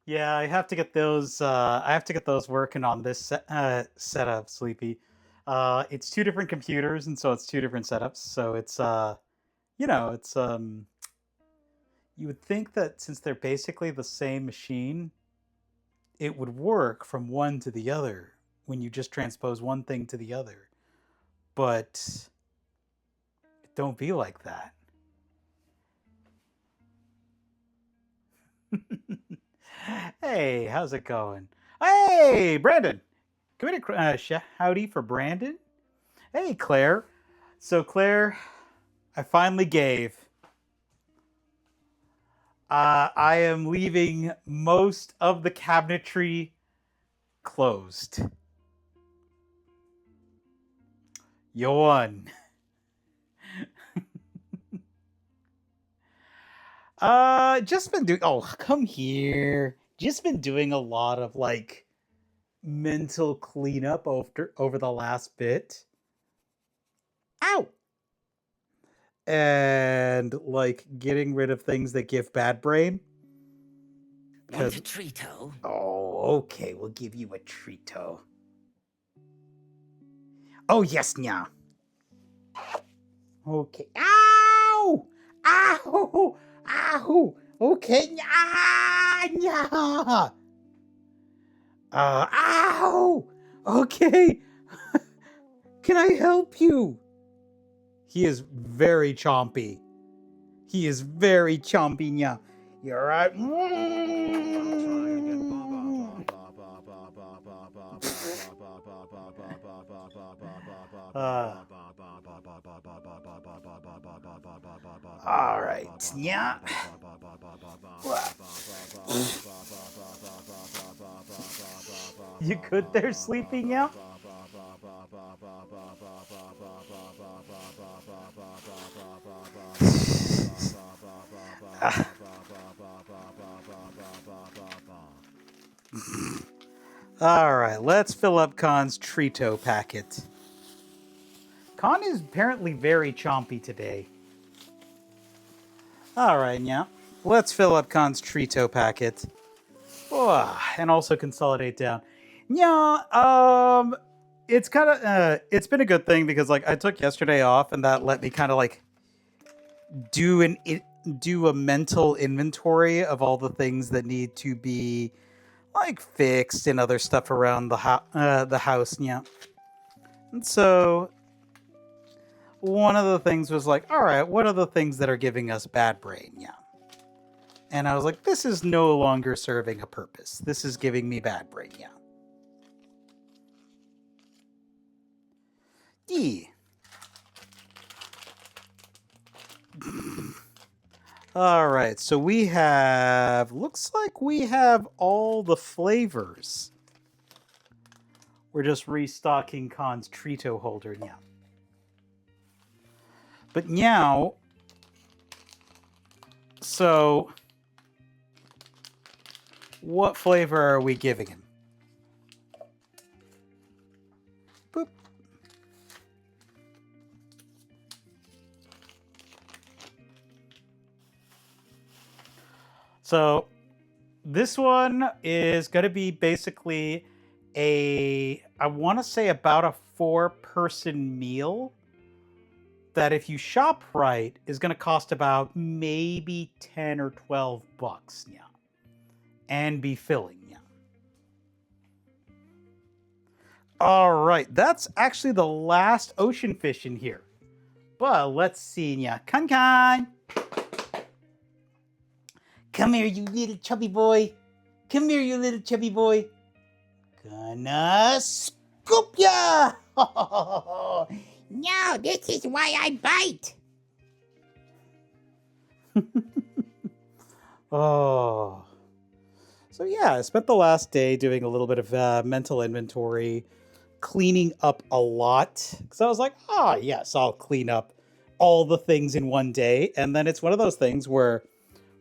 Yeah, I have to get those. I have to get those working on this setup, Sleepy. It's two different computers, and so it's two different setups. So it's it's you would think that since they're basically the same machine, it would work from one to the other when you just transpose one thing to the other. But it don't be like that. Hey, how's it going? Hey, Brandon. Can we do howdy for Brandon? Hey, Claire. So, Claire, I finally gave. I am leaving most of the cabinetry closed. You won. Just been doing. Oh, come here. Just been doing a lot of like mental cleanup over the last bit. Ow! And like getting rid of things that give bad brain. Want a treato? Oh, okay, we'll give you a treato. Oh yes, nya. Okay. Ow! Ow! Ow! Okay, nya! Nya! Ow! Okay. Can I help you? He is very chompy. He is very chompy, nya. You're right. All right. Yeah. You good there, Sleepy? Yeah. All right, let's fill up Khan's Trito packet. Khan is apparently very chompy today. All right, yeah. Let's fill up Khan's Trito packet. Oh, and also consolidate down. Yeah, it's kind of it's been a good thing because like I took yesterday off and that let me kind of like do do a mental inventory of all the things that need to be like fixed and other stuff around the house. Yeah, and so one of the things was like, all right, what are the things that are giving us bad brain? Yeah. And I was like, this is no longer serving a purpose. This is giving me bad brain. Yeah. E. All right, so we have, looks like we have all the flavors. We're just restocking Khan's Trito holder now. But now, so what flavor are we giving him? Boop. So this one is going to be basically I want to say about a 4-person meal that if you shop right is going to cost about maybe 10 or 12 bucks, yeah. And be filling, yeah. All right, that's actually the last ocean fish in here. But let's see, yeah. Kan. Come here, you little chubby boy. Come here, you little chubby boy. Gonna scoop ya! No, this is why I bite. Oh. So yeah, I spent the last day doing a little bit of mental inventory, cleaning up a lot. Because I was like, yes, I'll clean up all the things in one day. And then it's one of those things where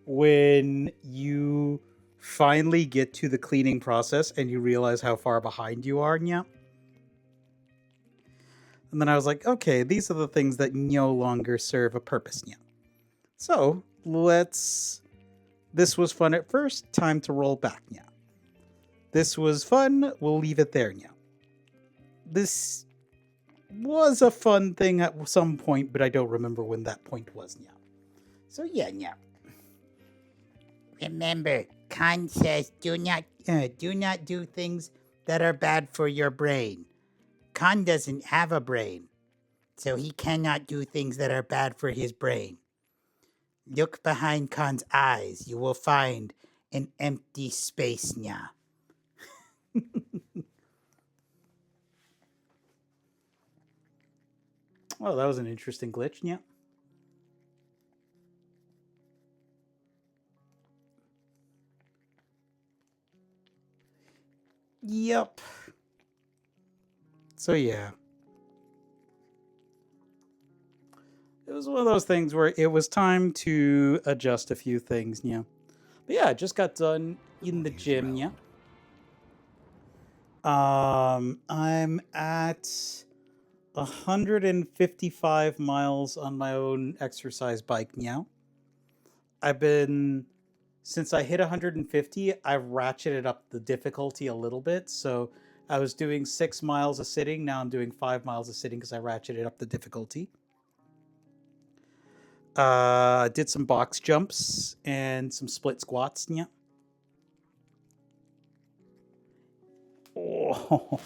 when you finally get to the cleaning process and you realize how far behind you are, yeah. And then I was like, okay, these are the things that no longer serve a purpose, yeah. So let's This was fun at first. Time to roll back now. This was fun. We'll leave it there now. This was a fun thing at some point, but I don't remember when that point was now. So yeah, now. Remember, Khan says do not do things that are bad for your brain. Khan doesn't have a brain, so he cannot do things that are bad for his brain. Look behind Khan's eyes. You will find an empty space now. Oh, that was an interesting glitch, yeah. Yep. So yeah. It was one of those things where it was time to adjust a few things, yeah. But yeah, I just got done in the gym, yeah. I'm at 155 miles on my own exercise bike now. Since I hit 150, I've ratcheted up the difficulty a little bit. So I was doing 6 miles a sitting. Now I'm doing 5 miles a sitting because I ratcheted up the difficulty. Did some box jumps and some split squats. Yeah. Oh.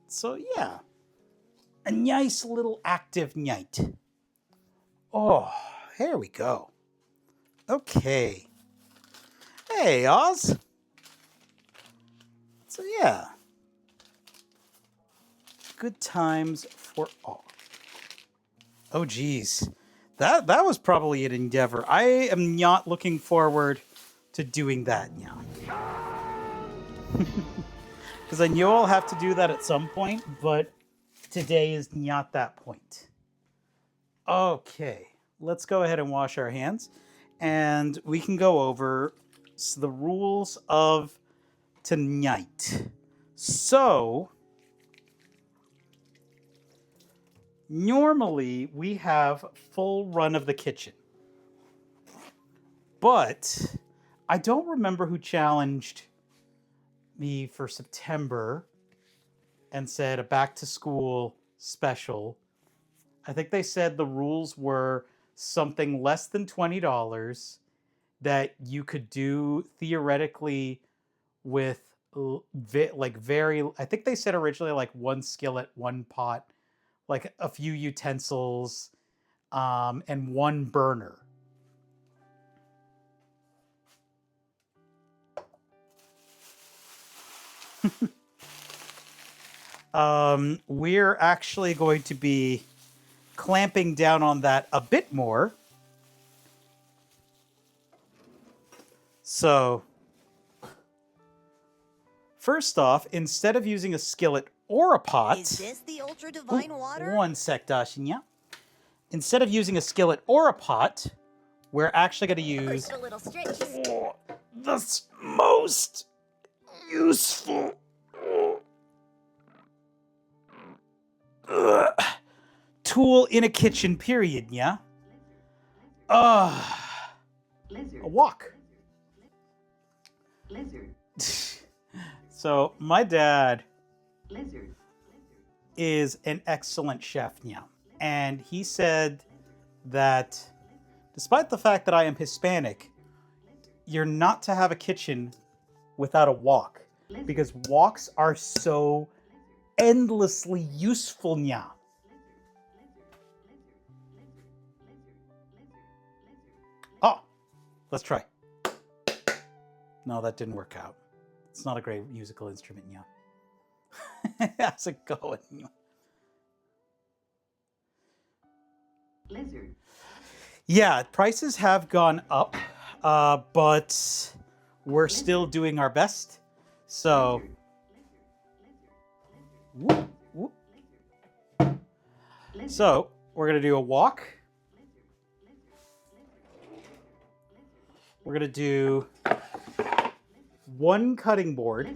So yeah, a nice little active night. Oh, here we go. Okay. Hey, Oz. So yeah, good times for all. Oh geez, that was probably an endeavor. I am not looking forward to doing that now. Because I know I'll have to do that at some point, but today is not that point. Okay, let's go ahead and wash our hands, and we can go over the rules of tonight. So, normally we have full run of the kitchen, but I don't remember who challenged me for September and said a back to school special. I think they said the rules were something less than $20 that you could do theoretically with I think they said originally like one skillet, one pot, like a few utensils, and one burner. We're actually going to be clamping down on that a bit more. So, first off, instead of using a skillet or a pot... Is this the ultra divine water? One sec, Dashinya. Instead of using a skillet or a pot, we're actually going to use A little stretch. the most useful tool in a kitchen, period, yeah? A wok. So, my dad is an excellent chef now. And he said that despite the fact that I am Hispanic, you're not to have a kitchen without a wok. Because woks are so endlessly useful now. Oh, let's try. No, that didn't work out. It's not a great musical instrument, yeah. How's it going? Lizard. Yeah, prices have gone up, but we're still doing our best. So, whoop, whoop. So we're gonna do a wok. We're gonna do one cutting board.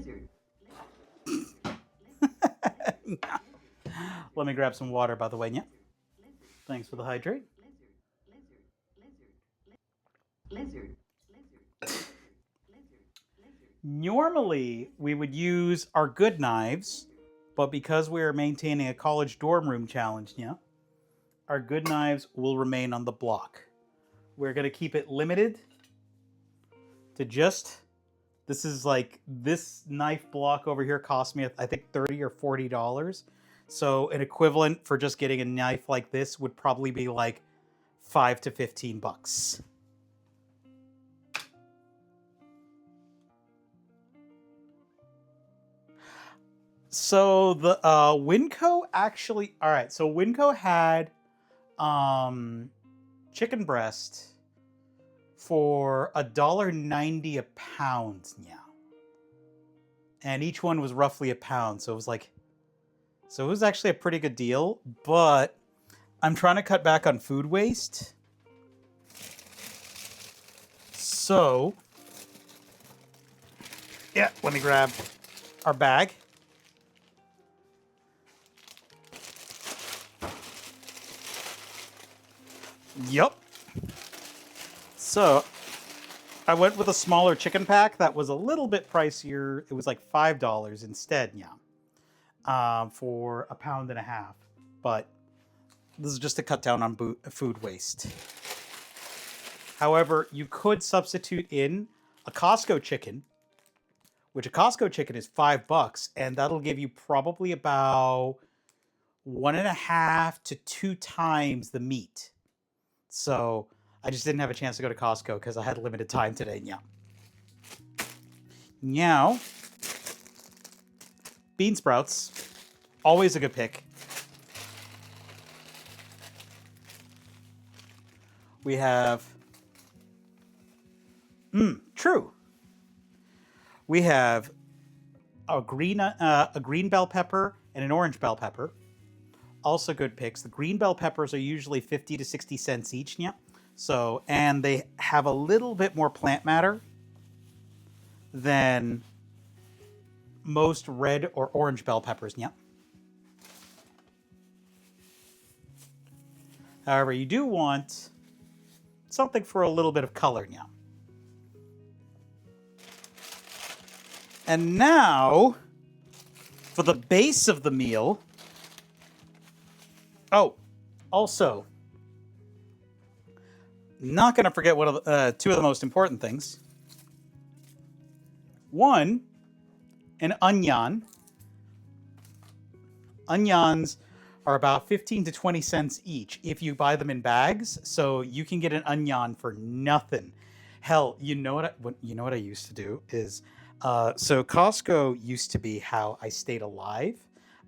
Let me grab some water, by the way. Yeah. Thanks for the hydrate. Lizard. Normally, we would use our good knives, but because we are maintaining a college dorm room challenge, yeah, our good knives will remain on the block. We're going to keep it limited to just, this is like, this knife block over here cost me, I think, $30 or $40. So an equivalent for just getting a knife like this would probably be like $5 to $15. So the Winco actually, all right. So Winco had chicken breast for $1.90 a pound now, and each one was roughly a pound. So it was like, so it was actually a pretty good deal. But I'm trying to cut back on food waste. So yeah, let me grab our bag. Yup. So I went with a smaller chicken pack that was a little bit pricier. It was like $5 instead, yeah, for a pound and a half. But this is just to cut down on food waste. However, you could substitute in a Costco chicken, which a Costco chicken is $5, and that'll give you probably about 1.5 to 2 times the meat. So I just didn't have a chance to go to Costco because I had limited time today. Yeah. Now, bean sprouts, always a good pick. We have, true. We have a green bell pepper and an orange bell pepper. Also good picks. The green bell peppers are usually 50 to 60 cents each, yeah. So, and they have a little bit more plant matter than most red or orange bell peppers, yeah. However, you do want something for a little bit of color, yeah. And now, for the base of the meal. Oh, also, not going to forget one of the, two of the most important things. One, an onion. Onions are about 15 to 20 cents each if you buy them in bags, so you can get an onion for nothing. Hell, you know what I used to do is, so Costco used to be how I stayed alive.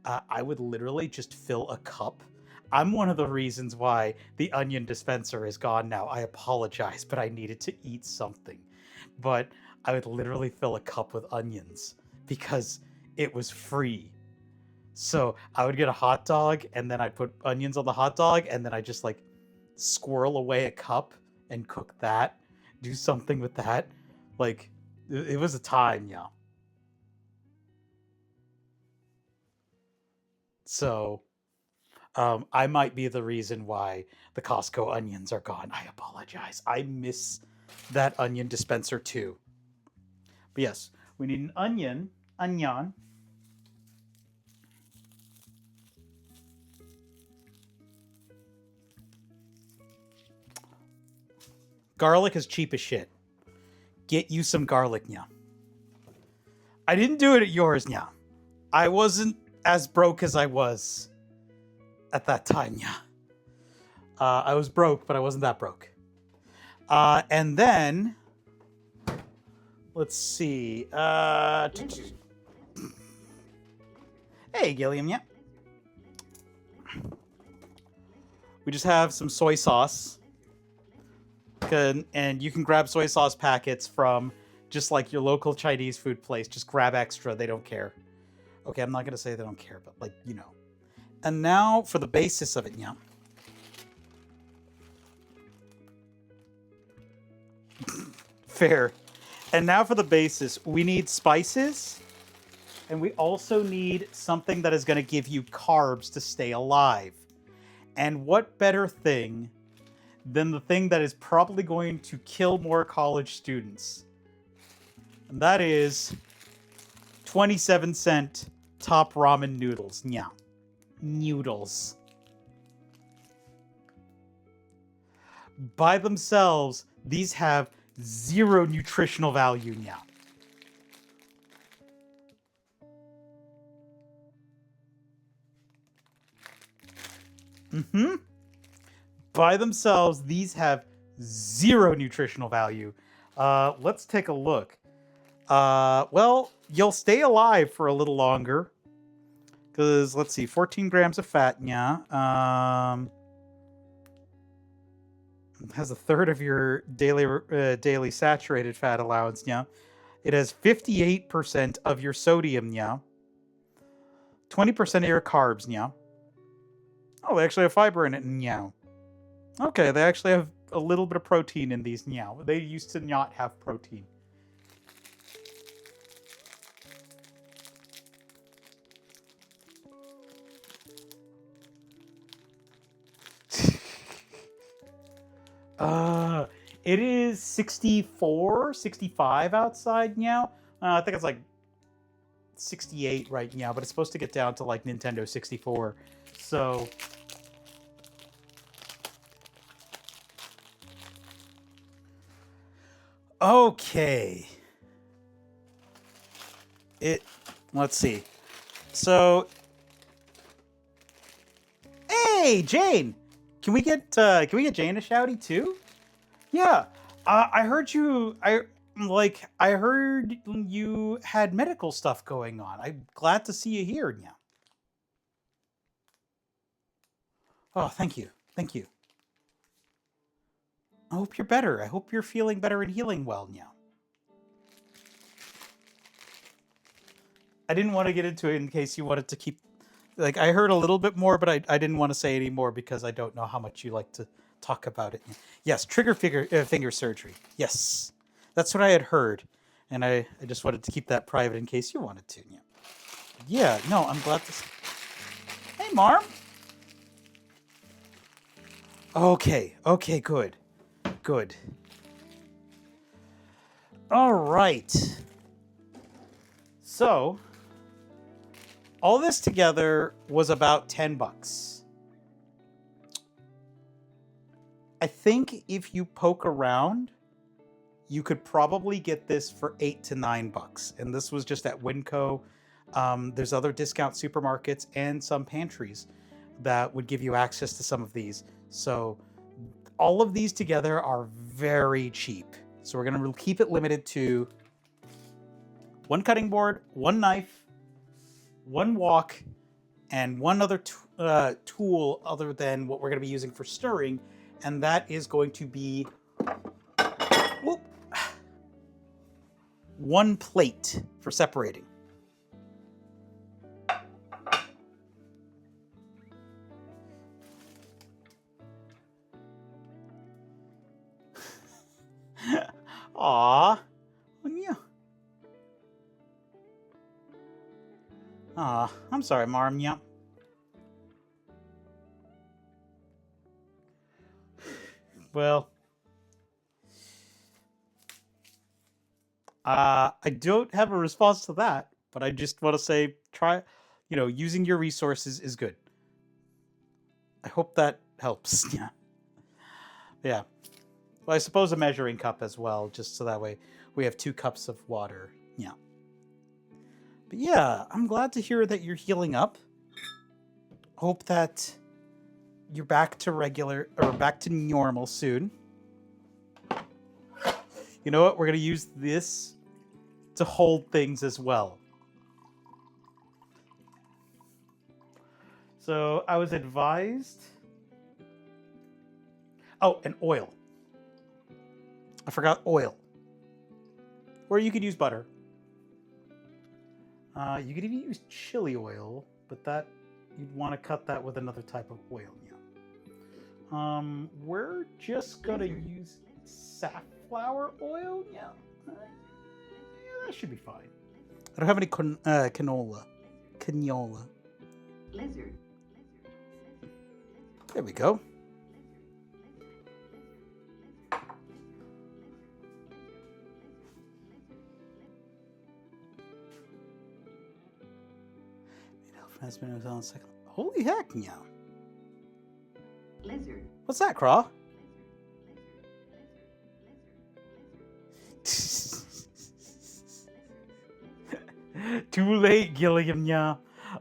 I would literally just fill a cup. I'm one of the reasons why the onion dispenser is gone now. I apologize, but I needed to eat something. But I would literally fill a cup with onions because it was free. So I would get a hot dog and then I'd put onions on the hot dog and then I just like squirrel away a cup and cook that, do something with that. Like, it was a time, yeah. So I might be the reason why the Costco onions are gone. I apologize. I miss that onion dispenser too. But yes, we need an onion. Garlic is cheap as shit. Get you some garlic, nya. I didn't do it at yours, nya. I wasn't as broke as I was at that time, yeah. I was broke, but I wasn't that broke. And then, let's see. Hey, Gilliam, yeah. We just have some soy sauce. And you can grab soy sauce packets from just like your local Chinese food place. Just grab extra. They don't care. Okay, I'm not going to say they don't care, but like, you know. And now for the basis of it, yeah. Fair. And now for the basis, we need spices. And we also need something that is going to give you carbs to stay alive. And what better thing than the thing that is probably going to kill more college students? And that is 27-cent top ramen noodles. Yeah. Noodles. By themselves, these have 0 nutritional value now. Mm-hmm. By themselves, these have 0 nutritional value. Let's take a look. Well, you'll stay alive for a little longer. Because, let's see, 14 grams of fat, yeah. It has a third of your daily saturated fat allowance, yeah. It has 58% of your sodium, yeah. 20% of your carbs, yeah. Oh, they actually have fiber in it, yeah. Okay, they actually have a little bit of protein in these, yeah. They used to not have protein. It is 64, 65 outside now. I think it's like 68 right now, but it's supposed to get down to like Nintendo 64. So okay. Let's see. So hey, Jane. Can we get Jane a shouty too? Yeah. I heard you I heard you had medical stuff going on. I'm glad to see you here now. Oh, thank you. Thank you. I hope you're better. I hope you're feeling better and healing well now. I didn't want to get into it in case you wanted to keep... Like, I heard a little bit more, but I didn't want to say any more because I don't know how much you like to talk about it. Yes, trigger finger surgery. Yes, that's what I had heard. And I just wanted to keep that private in case you wanted to. Yeah, no, I'm glad to... Hey, Marm. Okay, good. Good. All right. So, all this together was about 10 bucks. I think if you poke around, you could probably get this for 8 to 9 bucks. And this was just at Winco. There's other discount supermarkets and some pantries that would give you access to some of these. So all of these together are very cheap. So we're going to keep it limited to 1 cutting board, 1 knife, 1 wok, and 1 other tool other than what we're going to be using for stirring. And that is going to be 1 plate for separating. Aww. Yeah. Aw, I'm sorry, Marm. Yeah. Well, I don't have a response to that, but I just want to say, using your resources is good. I hope that helps. Yeah. Yeah. Well, I suppose a measuring cup as well, just so that way we have 2 cups of water. Yeah. But yeah, I'm glad to hear that you're healing up. Hope that you're back to regular or back to normal soon. You know what? We're going to use this to hold things as well. So I was advised... Oh, and oil. I forgot oil. Or you could use butter. You could even use chili oil, but that you'd want to cut that with another type of oil. Yeah. We're just gonna use safflower oil. Yeah. Yeah, that should be fine. I don't have any canola. Canola. Lizard. There we go. Mashed potatoes on second. Holy heck, yeah. Lizard. What's that, Craw? Too late, Gilliam, yeah.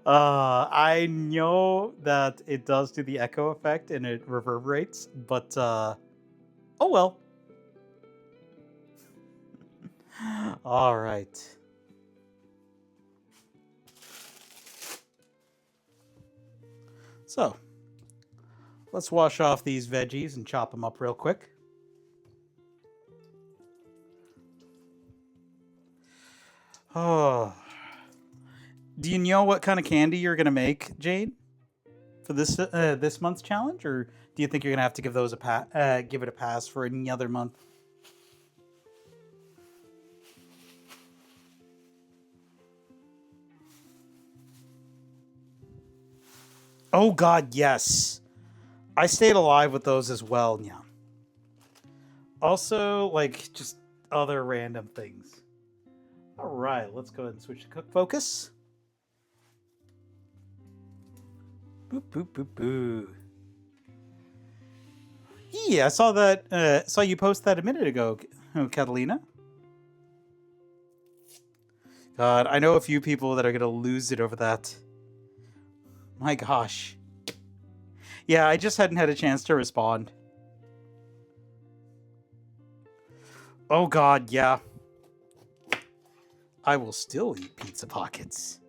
I know that it does do the echo effect and it reverberates, but oh well. All right. So, let's wash off these veggies and chop them up real quick. Oh. Do you know what kind of candy you're going to make, Jane? For this month's challenge, or do you think you're gonna have to give those give it a pass for any other month? Oh God, yes. I stayed alive with those as well, yeah. Also, like just other random things. All right, let's go ahead and switch to cook focus. Boop boop boop boo. Yeah, I saw that. Saw you post that a minute ago, Catalina. God, I know a few people that are gonna lose it over that. My gosh. Yeah, I just hadn't had a chance to respond. Oh God, yeah. I will still eat pizza pockets.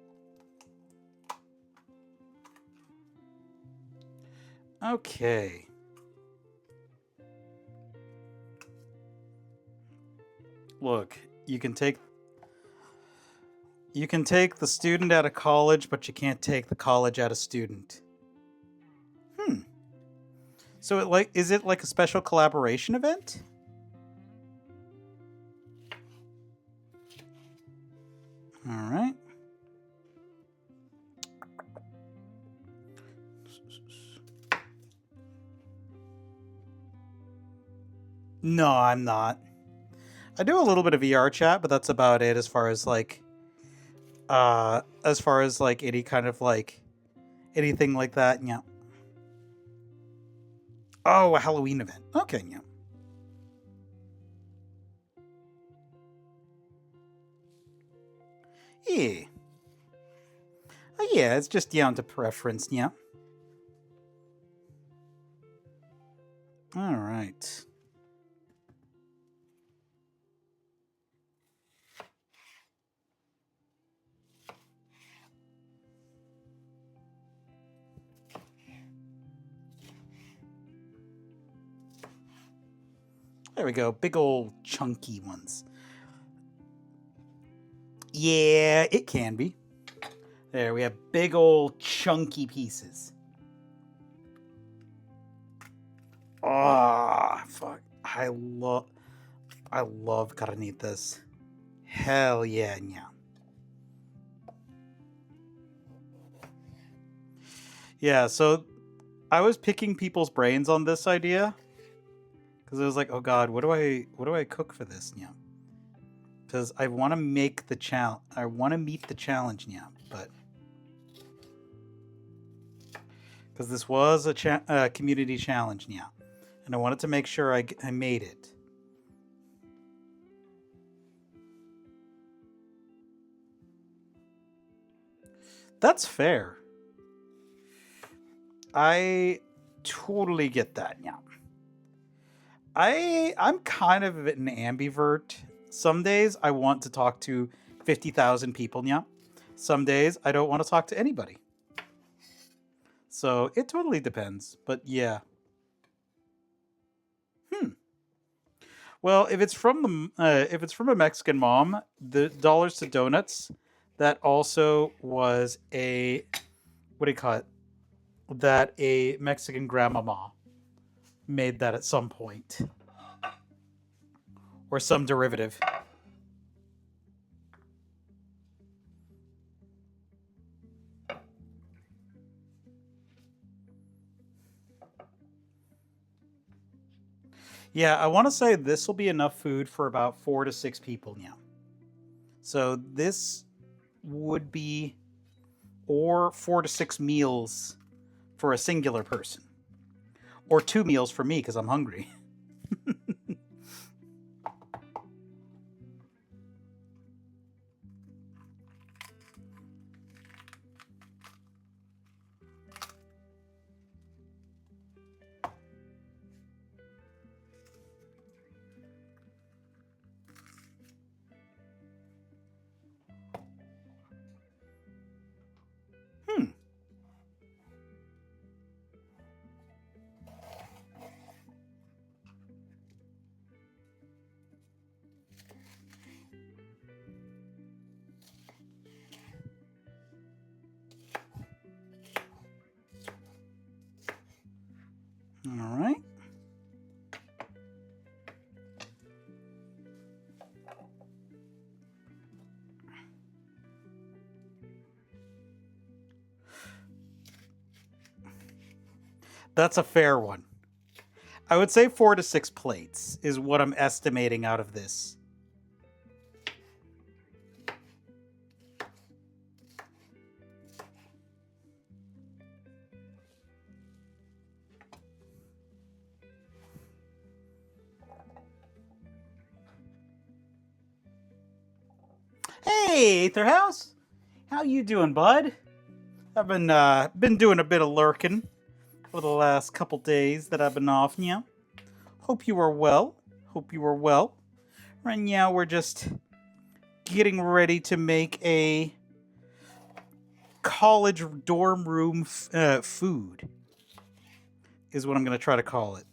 Okay. Look, you can take the student out of college, but you can't take the college out of student. So is it like a special collaboration event? All right. No, I'm not. I do a little bit of VR chat, but that's about it as far as like any kind of like anything like that. Yeah. Oh, a Halloween event. Okay, yeah. Yeah. Oh, yeah, it's just down to preference, yeah. All right. There we go. Big old chunky ones. Yeah, it can be. There, we have big old chunky pieces. Ah, fuck. I love carnitas. Hell yeah, yeah. Yeah, so I was picking people's brains on this idea because I was like, oh God, what do I cook for this? Yeah, because I want to make the challenge. I want to meet the challenge. Yeah, but because this was a community challenge. Yeah, and I wanted to make sure I made it. That's fair. I totally get that. Yeah. I'm kind of an ambivert. Some days I want to talk to 50,000 people, yeah. Some days I don't want to talk to anybody. So it totally depends, but yeah. Well, if it's from a Mexican mom, the dollars to donuts, that also was a what do you call it? That a Mexican grandmama made that at some point. Or some derivative. Yeah, I want to say this will be enough food for about 4 to 6 people now. So this would be or 4 to 6 meals for a singular person. Or 2 meals for me because I'm hungry. All right. That's a fair one. I would say 4 to 6 plates is what I'm estimating out of this. Hey, Aether House. How you doing, bud? I've been doing a bit of lurking for the last couple days that I've been off now. Hope you are well. Hope you are well. Right now we're just getting ready to make a college dorm room food is what I'm going to try to call it.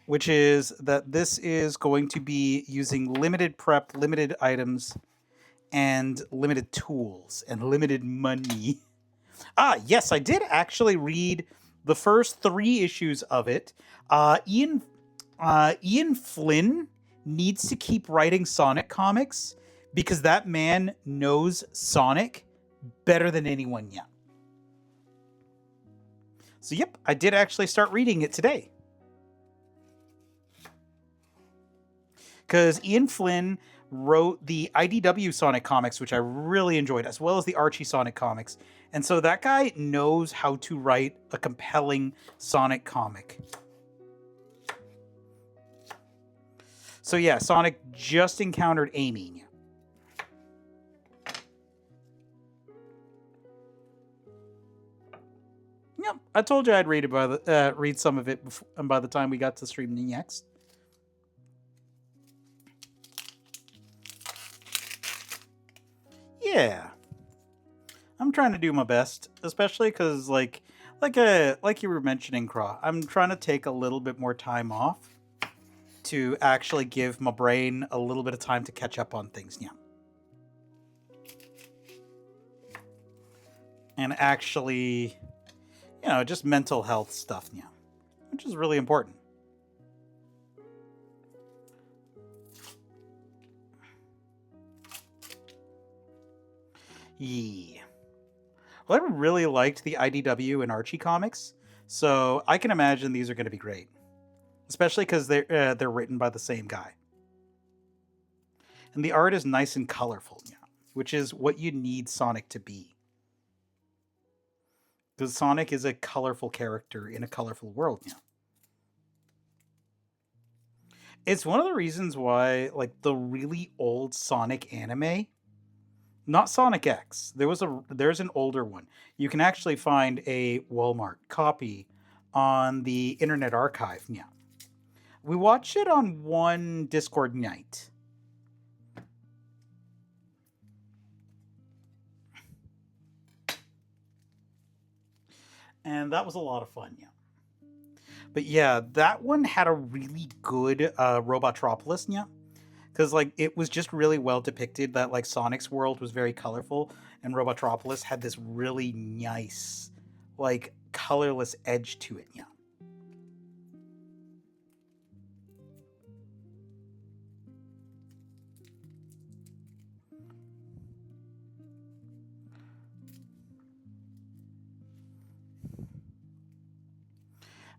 Which is that this is going to be using limited prep, limited items, and limited tools, and limited money. Ah, yes, I did actually read the first 3 issues of it. Ian Flynn needs to keep writing Sonic comics because that man knows Sonic better than anyone yet. So, yep, I did actually start reading it today. Because Ian Flynn wrote the IDW Sonic comics, which I really enjoyed, as well as the Archie Sonic comics. And so that guy knows how to write a compelling Sonic comic. So yeah, Sonic just encountered Amy. Yep, I told you I'd read some of it by the time we got to stream next. Yeah, I'm trying to do my best, especially because like you were mentioning, Craw, I'm trying to take a little bit more time off to actually give my brain a little bit of time to catch up on things now. And actually, just mental health stuff now, which is really important. Yeah. Well, I really liked the IDW and Archie comics, so I can imagine these are going to be great. Especially because they're written by the same guy. And the art is nice and colorful, which is what you need Sonic to be. Because Sonic is a colorful character in a colorful world, It's one of the reasons why, like, the really old Sonic anime, not Sonic X, there's an older one. You can actually find a Walmart copy on the Internet Archive, We watched it on one Discord night. And that was a lot of fun, But yeah, that one had a really good Robotropolis, Because like it was just really well depicted that like Sonic's world was very colorful and Robotropolis had this really nice, like colorless edge to it,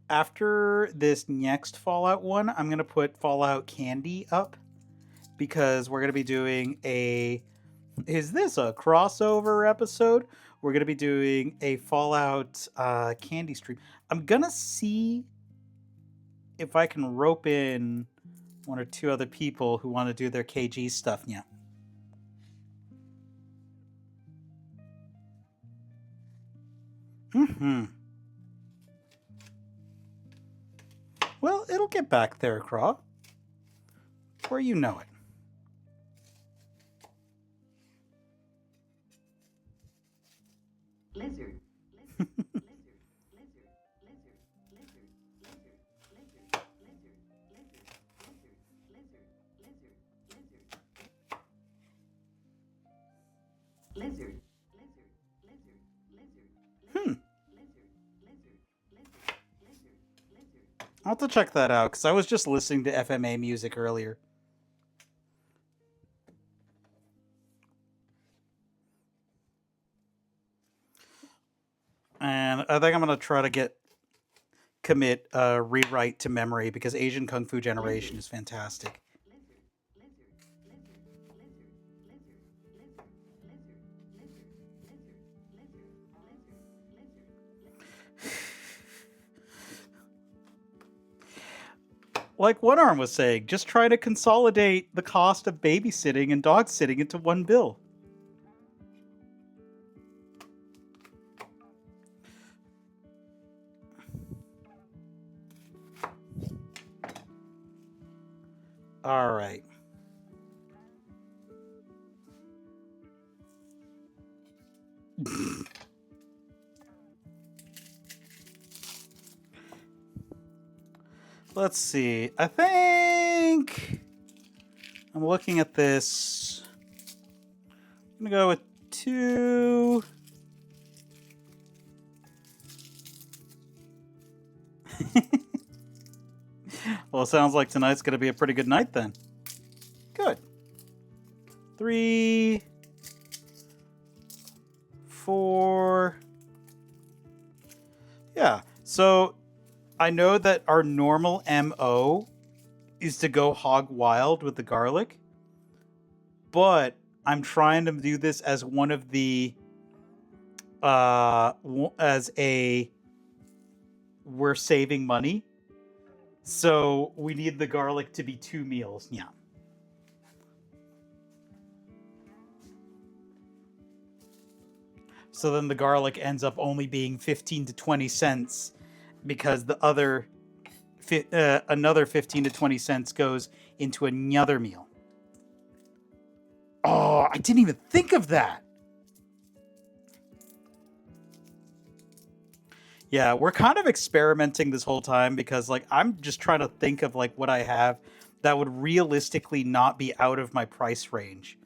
After this next Fallout one, I'm going to put Fallout Candy up because we're going to be doing a Is this a crossover episode? We're going to be doing a Fallout candy stream. I'm going to see if I can rope in one or two other people who want to do their KG stuff. Yeah. Well, it'll get back there, Craw. Before you know it. Lizard. I'll have to check that out, because I was just listening to FMA music earlier. And I think I'm going to try to commit rewrite to memory, because Asian Kung Fu Generation is fantastic. Like One Arm was saying, just try to consolidate the cost of babysitting and dog sitting into one bill. All right. Let's see. I think I'm looking at this. I'm going to go with 2. Well, it sounds like tonight's going to be a pretty good night then. Good. 3, 4. Yeah. So I know that our normal MO is to go hog wild with the garlic, but I'm trying to do this as one of the we're saving money. So we need the garlic to be 2 meals. Yeah. So then the garlic ends up only being 15 to 20 cents, because the other another 15 to 20 cents goes into another meal. Oh, I didn't even think of that. Yeah, we're kind of experimenting this whole time, because like I'm just trying to think of like what I have that would realistically not be out of my price range.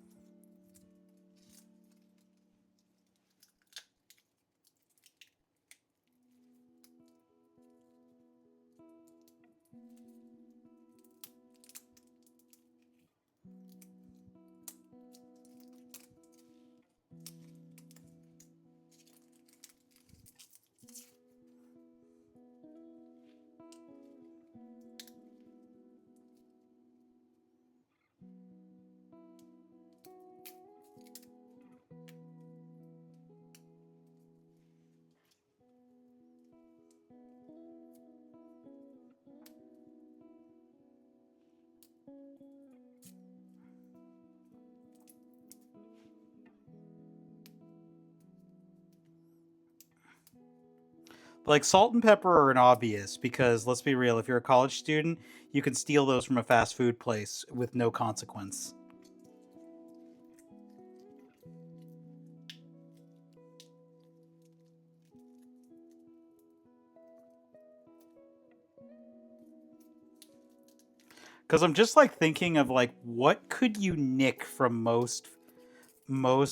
Like salt and pepper are an obvious, because let's be real, if you're a college student, you can steal those from a fast food place with no consequence. Because I'm just like thinking of like what could you nick from most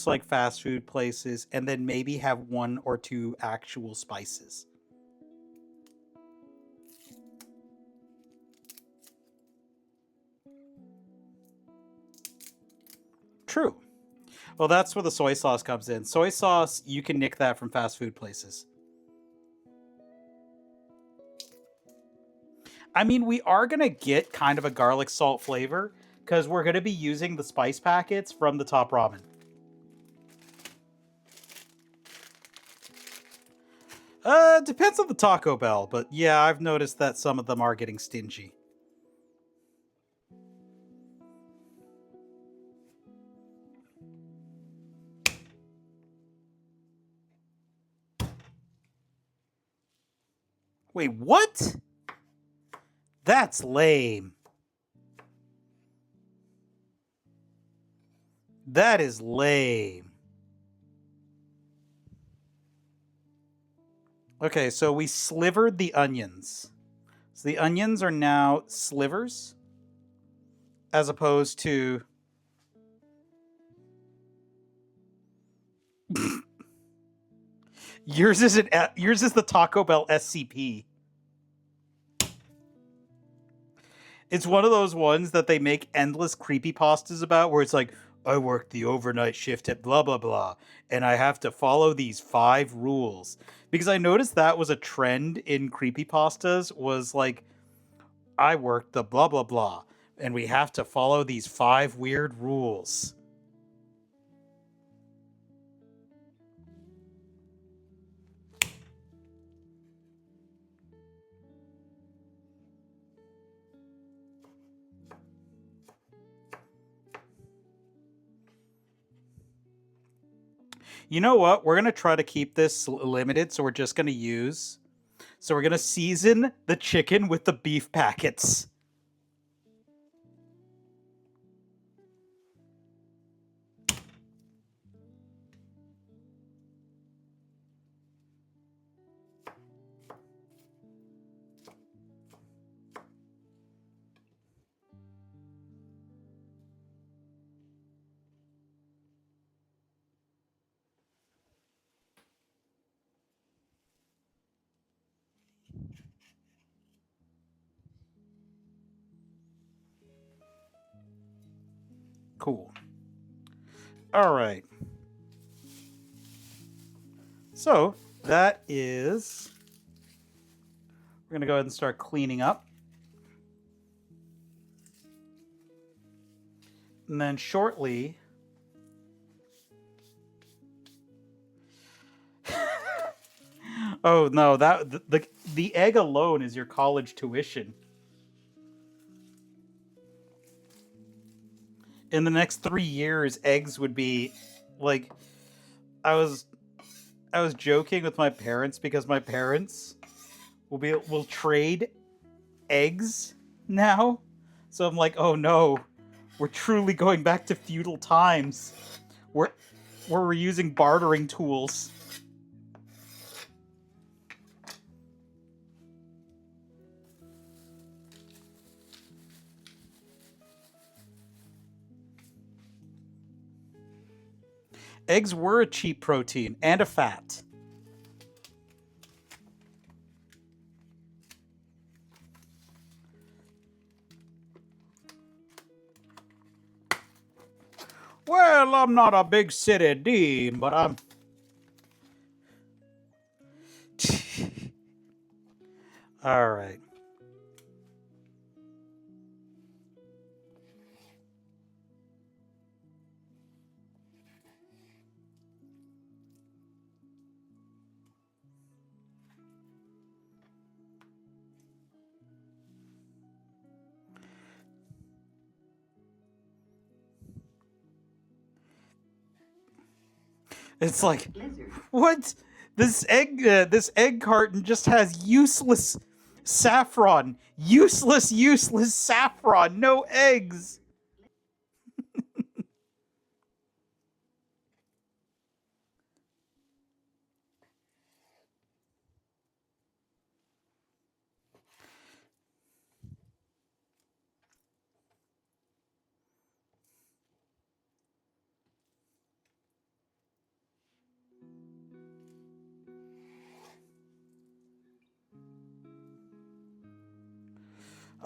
like fast food places, and then maybe have 1 or 2 actual spices. True. Well, that's where the soy sauce comes in. Soy sauce, you can nick that from fast food places. I mean, we are going to get kind of a garlic salt flavor, because we're going to be using the spice packets from the Top Ramen. Depends on the Taco Bell, but yeah, I've noticed that some of them are getting stingy. Wait, what? That's lame. That is lame. Okay, so we slivered the onions. So the onions are now slivers as opposed to yours is the Taco Bell SCP. It's one of those ones that they make endless creepypastas about where it's like, I work the overnight shift at blah blah blah, and I have to follow these 5 rules. Because I noticed that was a trend in creepypastas, was like, I work the blah blah blah, and we have to follow these 5 weird rules. You know what? We're going to try to keep this limited, so we're just going to use... So we're going to season the chicken with the beef packets. Cool. All right. So that is... We're going to go ahead and start cleaning up. And then shortly... Oh no, that the egg alone is your college tuition. In the next 3 years, eggs would be like... I was joking with my parents because my parents will trade eggs now. So I'm like, oh no, we're truly going back to feudal times. Where we're using bartering tools. Eggs were a cheap protein and a fat. Well, I'm not a big city dean, but I'm... All right. It's like, what? This egg carton just has useless saffron. Useless saffron. No eggs.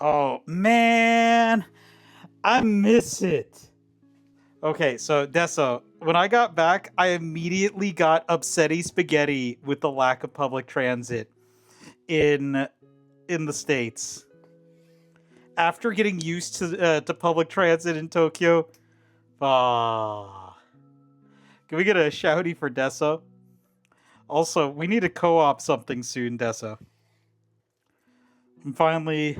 Oh, man. I miss it. Okay, so Deso, when I got back, I immediately got upsetty spaghetti with the lack of public transit in the States. After getting used to public transit in Tokyo, can we get a shouty for Deso? Also, we need to co-op something soon, Dessa. I'm finally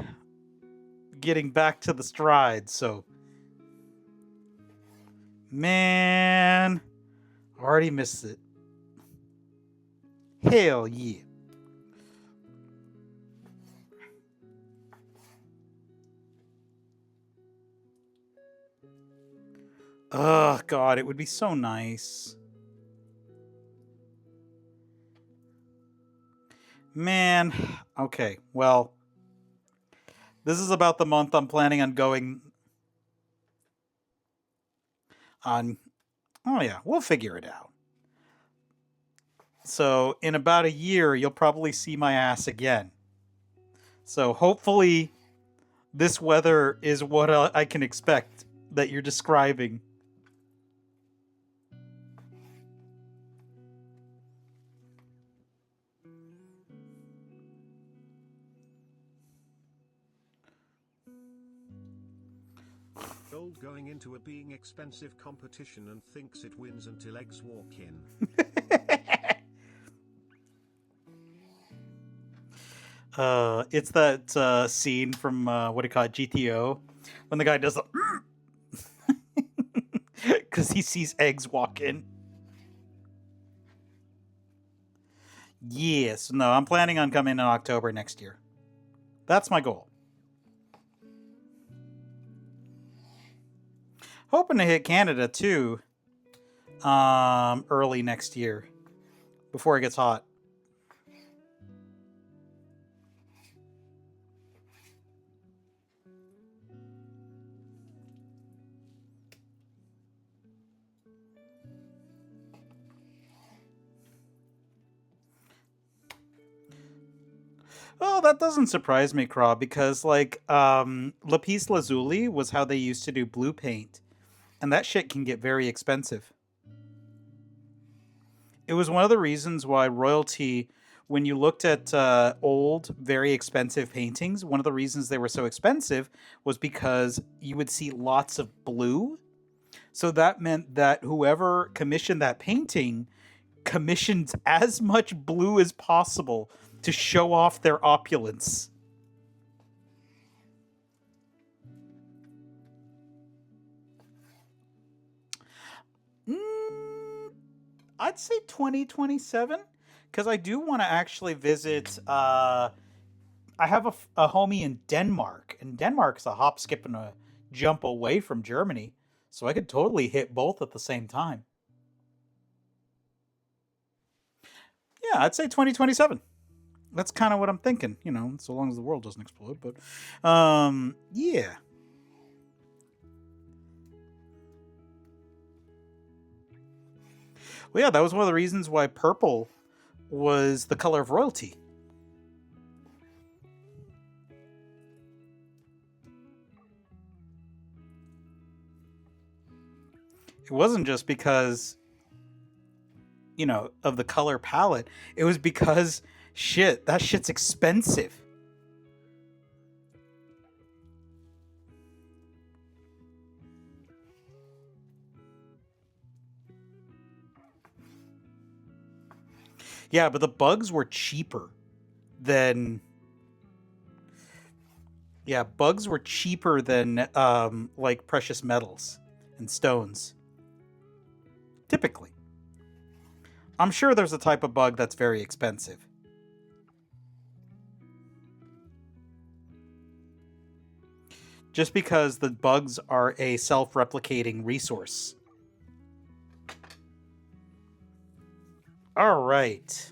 getting back to the stride, so... Man... Already missed it. Hell yeah. Oh, God, it would be so nice. Man, okay, well... This is about the month I'm planning on going on... Oh yeah, we'll figure it out. So, in about a year, you'll probably see my ass again. So, hopefully, this weather is what I can expect that you're describing. Gold going into a being expensive competition and thinks it wins until eggs walk in. It's that scene from what do you call it, GTO, when the guy does the because he sees eggs walk in. Yes, no, I'm planning on coming in October next year. That's my goal. Hoping to hit Canada too, early next year, before it gets hot. Oh, that doesn't surprise me, Craw, because like lapis lazuli was how they used to do blue paint, and that shit can get very expensive. It was one of the reasons why royalty, when you looked at old, very expensive paintings, one of the reasons they were so expensive was because you would see lots of blue. So that meant that whoever commissioned that painting commissioned as much blue as possible to show off their opulence. I'd say 2027, because I do want to actually visit. I have a homie in Denmark, and Denmark's a hop, skip, and a jump away from Germany, so I could totally hit both at the same time. Yeah, I'd say 2027. That's kind of what I'm thinking, so long as the world doesn't explode. But, yeah. Well, yeah, that was one of the reasons why purple was the color of royalty. It wasn't just because, of the color palette. It was because, that shit's expensive. Yeah, but the bugs were cheaper than... Yeah, bugs were cheaper than, like, precious metals and stones. Typically. I'm sure there's a type of bug that's very expensive. Just because the bugs are a self-replicating resource. All right.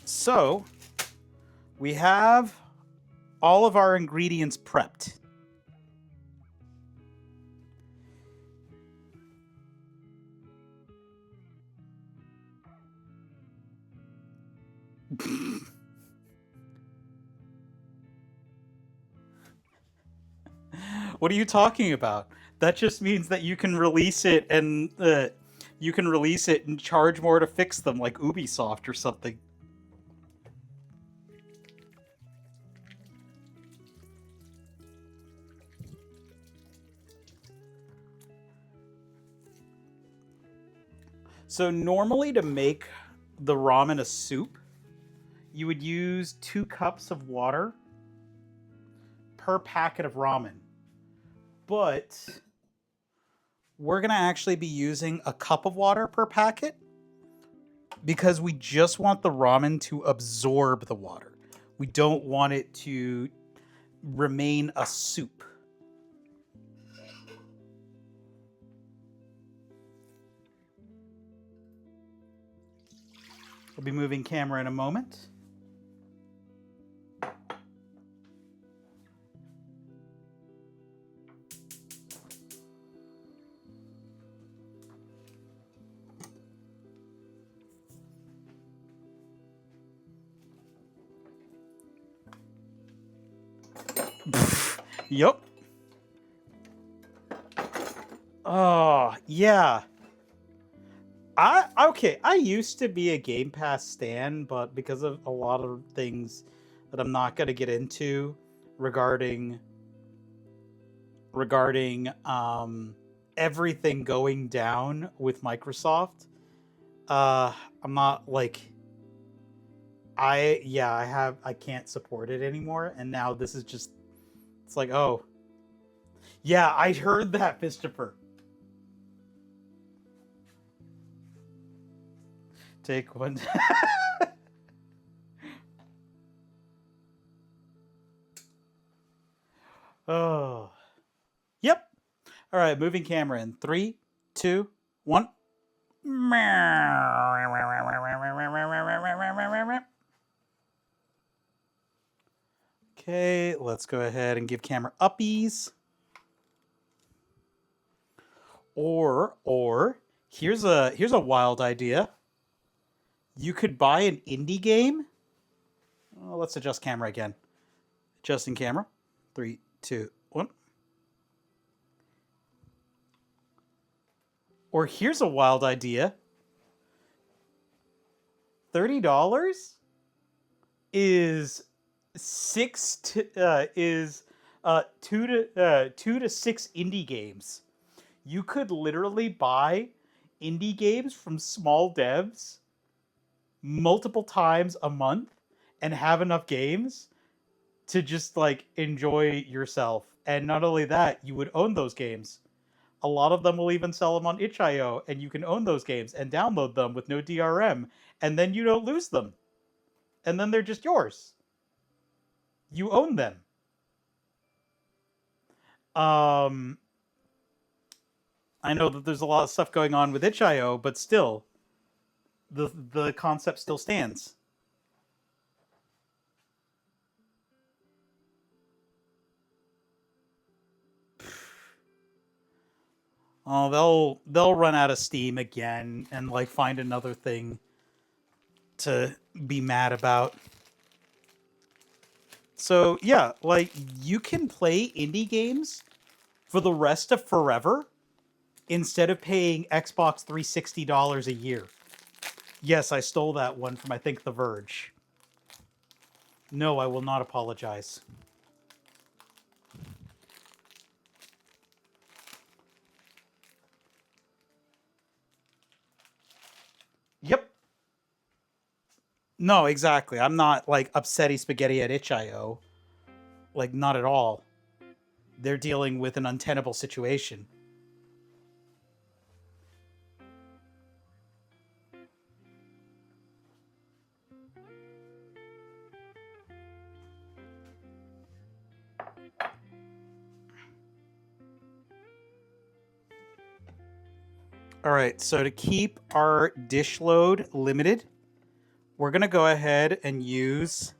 So, we have all of our ingredients prepped. What are you talking about? That just means that you can release it and charge more to fix them, like Ubisoft or something. So normally to make the ramen a soup, you would use 2 cups of water per packet of ramen. But we're going to actually be using a cup of water per packet because we just want the ramen to absorb the water. We don't want it to remain a soup. We'll be moving camera in a moment. Yup. Oh, yeah. I used to be a Game Pass stan, but because of a lot of things that I'm not going to get into regarding everything going down with Microsoft, I'm not like I can't support it anymore, and now this is just it's like, oh. Yeah, I heard that, Christopher. Take one. Oh. Yep. All right, moving camera in 3, 2, 1. Okay, let's go ahead and give camera uppies. Or here's a wild idea. You could buy an indie game. Oh, let's adjust camera again. Adjusting camera. 3, 2, 1. Or here's a wild idea. $30 is 2 to 6 indie games. You could literally buy indie games from small devs multiple times a month and have enough games to just like enjoy yourself. And not only that, you would own those games. A lot of them will even sell them on itch.io, and you can own those games and download them with no DRM, and then you don't lose them. And then they're just yours. You own them. I know that there's a lot of stuff going on with itch.io, but still, the concept still stands. Oh, they'll run out of steam again and like find another thing to be mad about. So yeah, like you can play indie games for the rest of forever instead of paying Xbox $360 a year. Yes, I stole that one from, I think, The Verge. No, I will not apologize. Yep. No, exactly. I'm not like upsetty spaghetti at itch.io. Like, not at all. They're dealing with an untenable situation. All right, so to keep our dish load limited, we're going to go ahead and use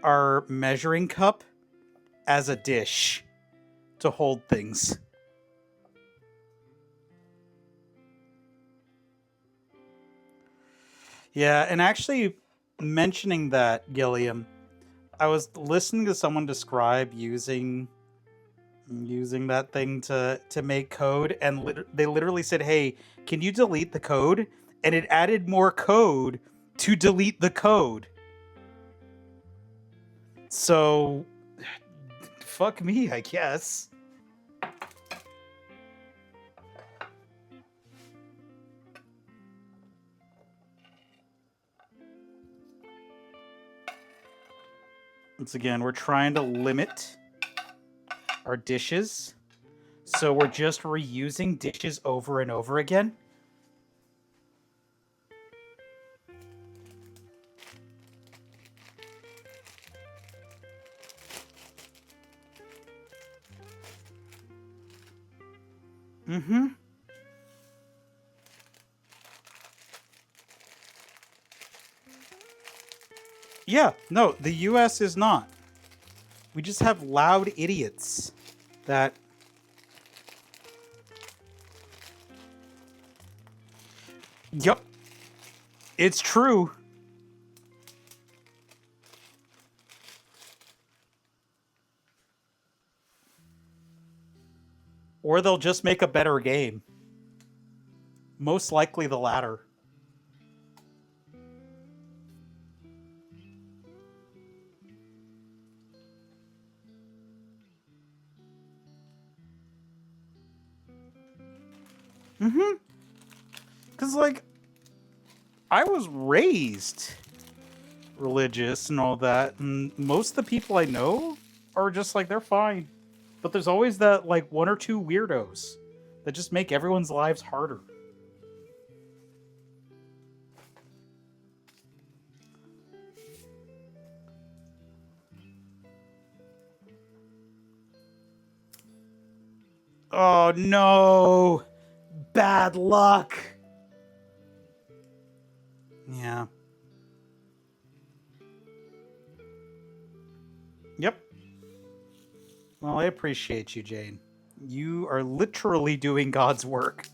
our measuring cup as a dish to hold things. Yeah, and actually mentioning that, Gilliam, I was listening to someone describe using that thing to make code, and they literally said, "Hey, can you delete the code?" And it added more code to delete the code. So, fuck me, I guess. Once again, we're trying to limit our dishes. So we're just reusing dishes over and over again. Mm-hmm. Yeah, no, the US is not. We just have loud idiots that... Yup. It's true. Or they'll just make a better game. Most likely the latter. Mm-hmm. Because, like, I was raised religious and all that, and most of the people I know are just like, they're fine. But there's always that, like, one or two weirdos that just make everyone's lives harder. Oh, no! Bad luck! Yeah. Yep. Well, I appreciate you, Jane. You are literally doing God's work.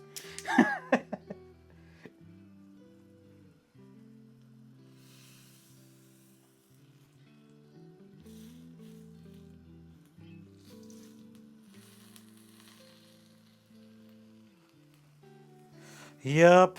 Yep.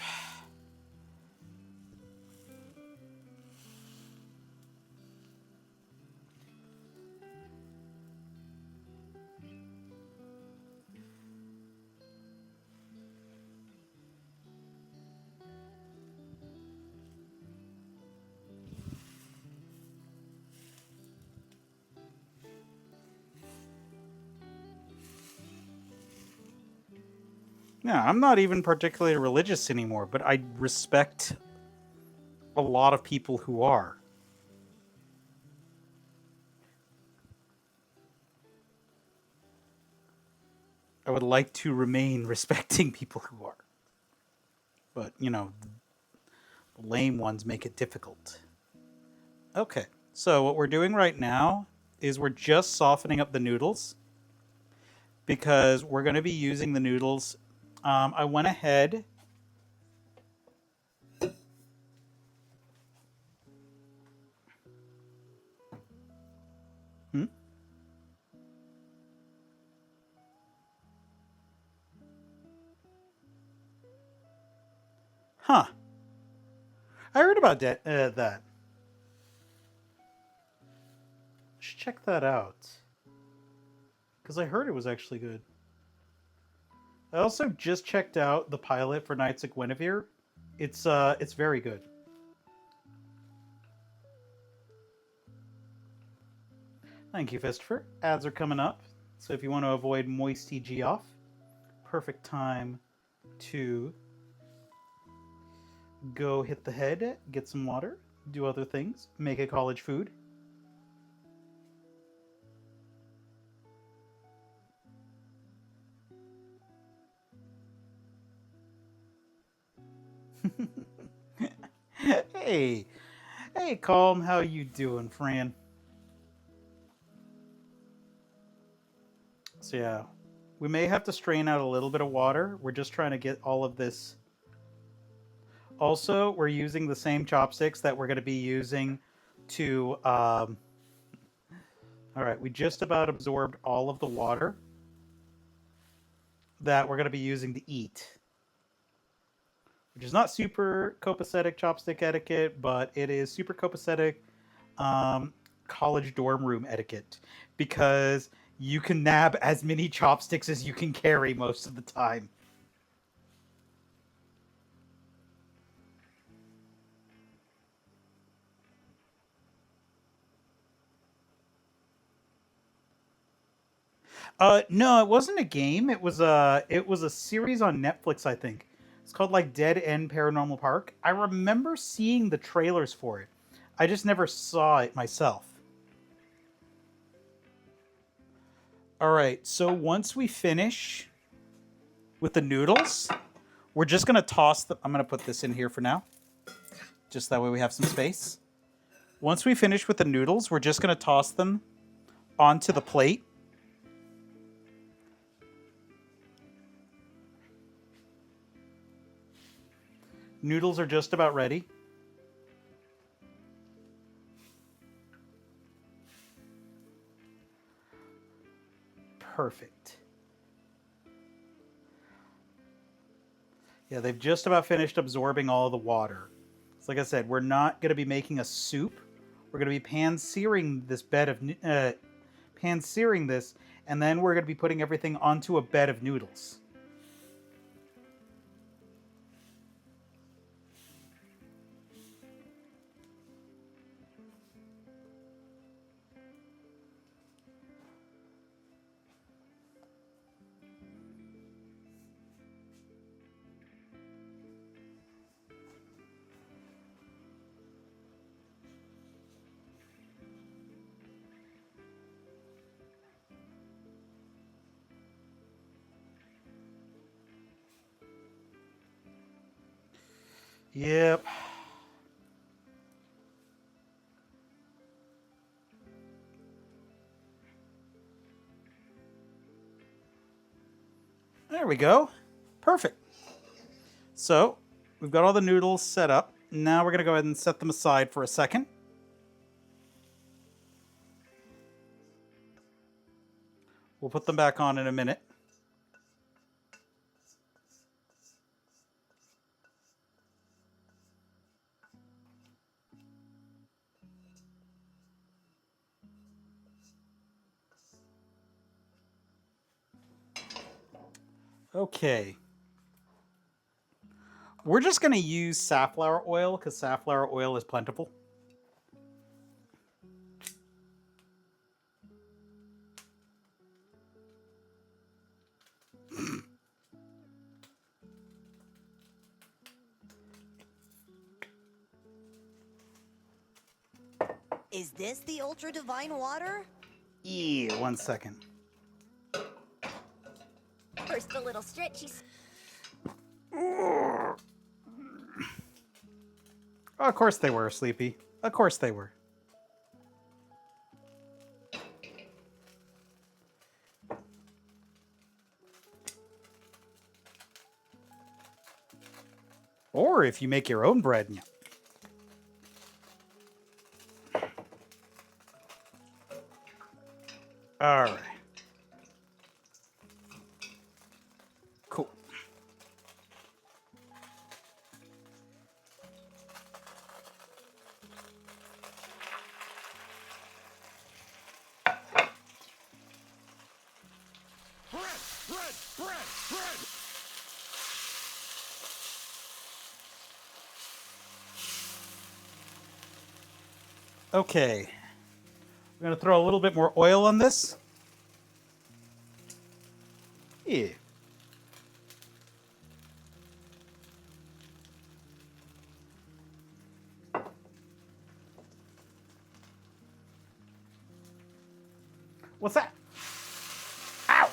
Yeah, I'm not even particularly religious anymore, but I respect a lot of people who are. I would like to remain respecting people who are. But, you know, the lame ones make it difficult. Okay, so what we're doing right now is we're just softening up the noodles because we're going to be using the noodles. I went ahead. Hmm? Huh. I heard about that. Let's check that out. Because I heard it was actually good. I also just checked out the pilot for Knights of Guinevere. It's very good. Thank you, Fistfer. Ads are coming up, so if you want to avoid moisty G off, perfect time to go hit the head, get some water, do other things, make a college food. Hey, hey, Calm, how you doing, Fran? So yeah, we may have to strain out a little bit of water. We're just trying to get all of this. Also, we're using the same chopsticks that we're going to be using to... all right, we just about absorbed all of the water that we're going to be using to eat. Which is not super copacetic chopstick etiquette, but it is super copacetic college dorm room etiquette. Because you can nab as many chopsticks as you can carry most of the time. No, it wasn't a game. It was a series on Netflix, I think. It's called like Dead End Paranormal Park. I remember seeing the trailers for it. I just never saw it myself. All right, so once we finish with the noodles, we're just gonna toss them. I'm gonna put this in here for now, just that way we have some space. Once we finish with the noodles, we're just gonna toss them onto the plate. Noodles are just about ready. Perfect. Yeah, they've just about finished absorbing all the water. So like I said, we're not going to be making a soup. We're going to be pan-searing this pan-searing this, and then we're going to be putting everything onto a bed of noodles. Yep. There we go. Perfect. So, we've got all the noodles set up. Now we're going to go ahead and set them aside for a second. We'll put them back on in a minute. Okay. We're just going to use safflower oil because safflower oil is plentiful. Is this the ultra divine water? Yeah, 1 second. First a little stretchy. Of course they were, Sleepy. Of course they were. Or if you make your own bread. Yeah. All right. Cool. Okay. We're going to throw a little bit more oil on this. Yeah. What's that? Ow!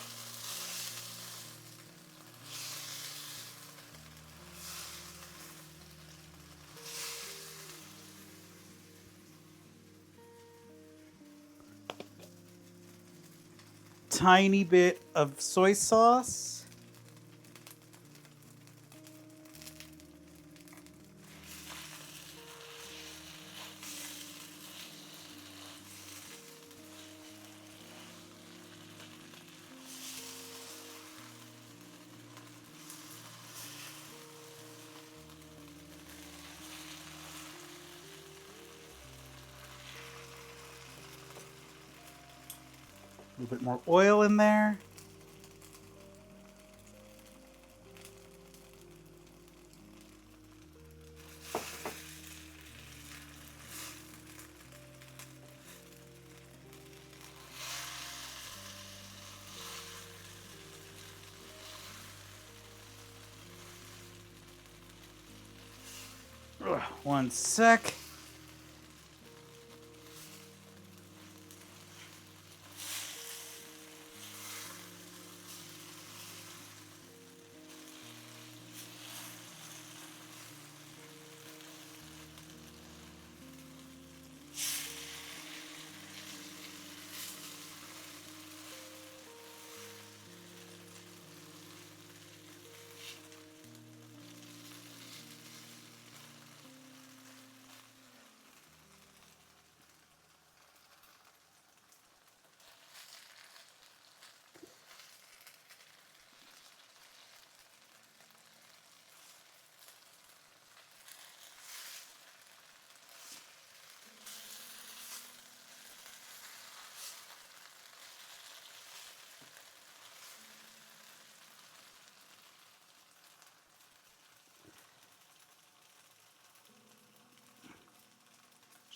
Tiny bit of soy sauce. A little bit more oil in there. One sec.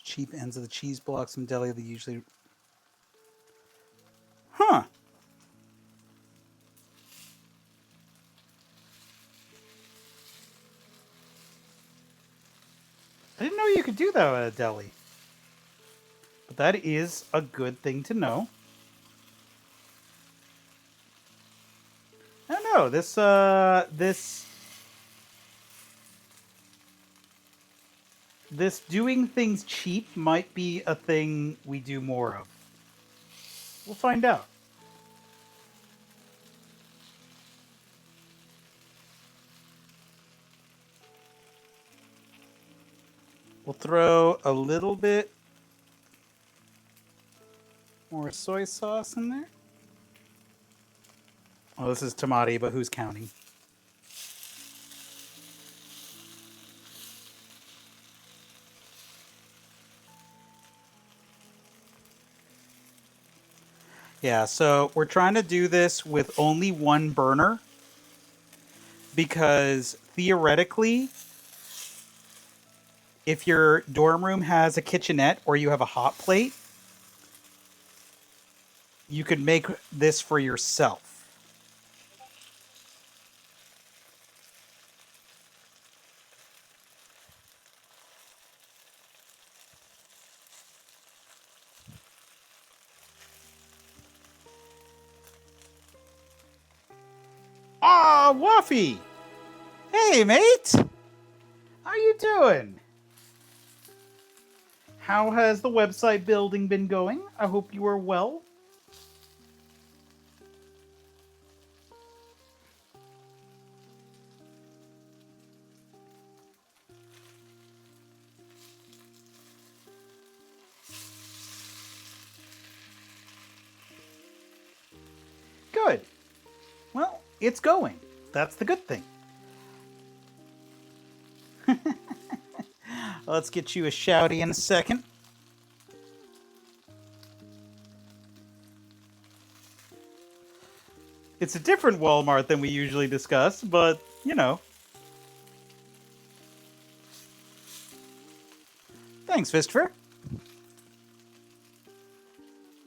Cheap ends of the cheese blocks from deli that usually... Huh. I didn't know you could do that at a deli. But that is a good thing to know. I don't know. This doing things cheap might be a thing we do more of. We'll find out. We'll throw a little bit more soy sauce in there. Oh, this is tamati, but who's counting? Yeah, so we're trying to do this with only one burner because theoretically, if your dorm room has a kitchenette or you have a hot plate, you could make this for yourself. Ah, Waffy! Hey, mate! How you doing? How has the website building been going? I hope you are well. Good. Well, it's going. That's the good thing. Let's get you a shouty in a second. It's a different Walmart than we usually discuss, but, you know. Thanks, Fistfer.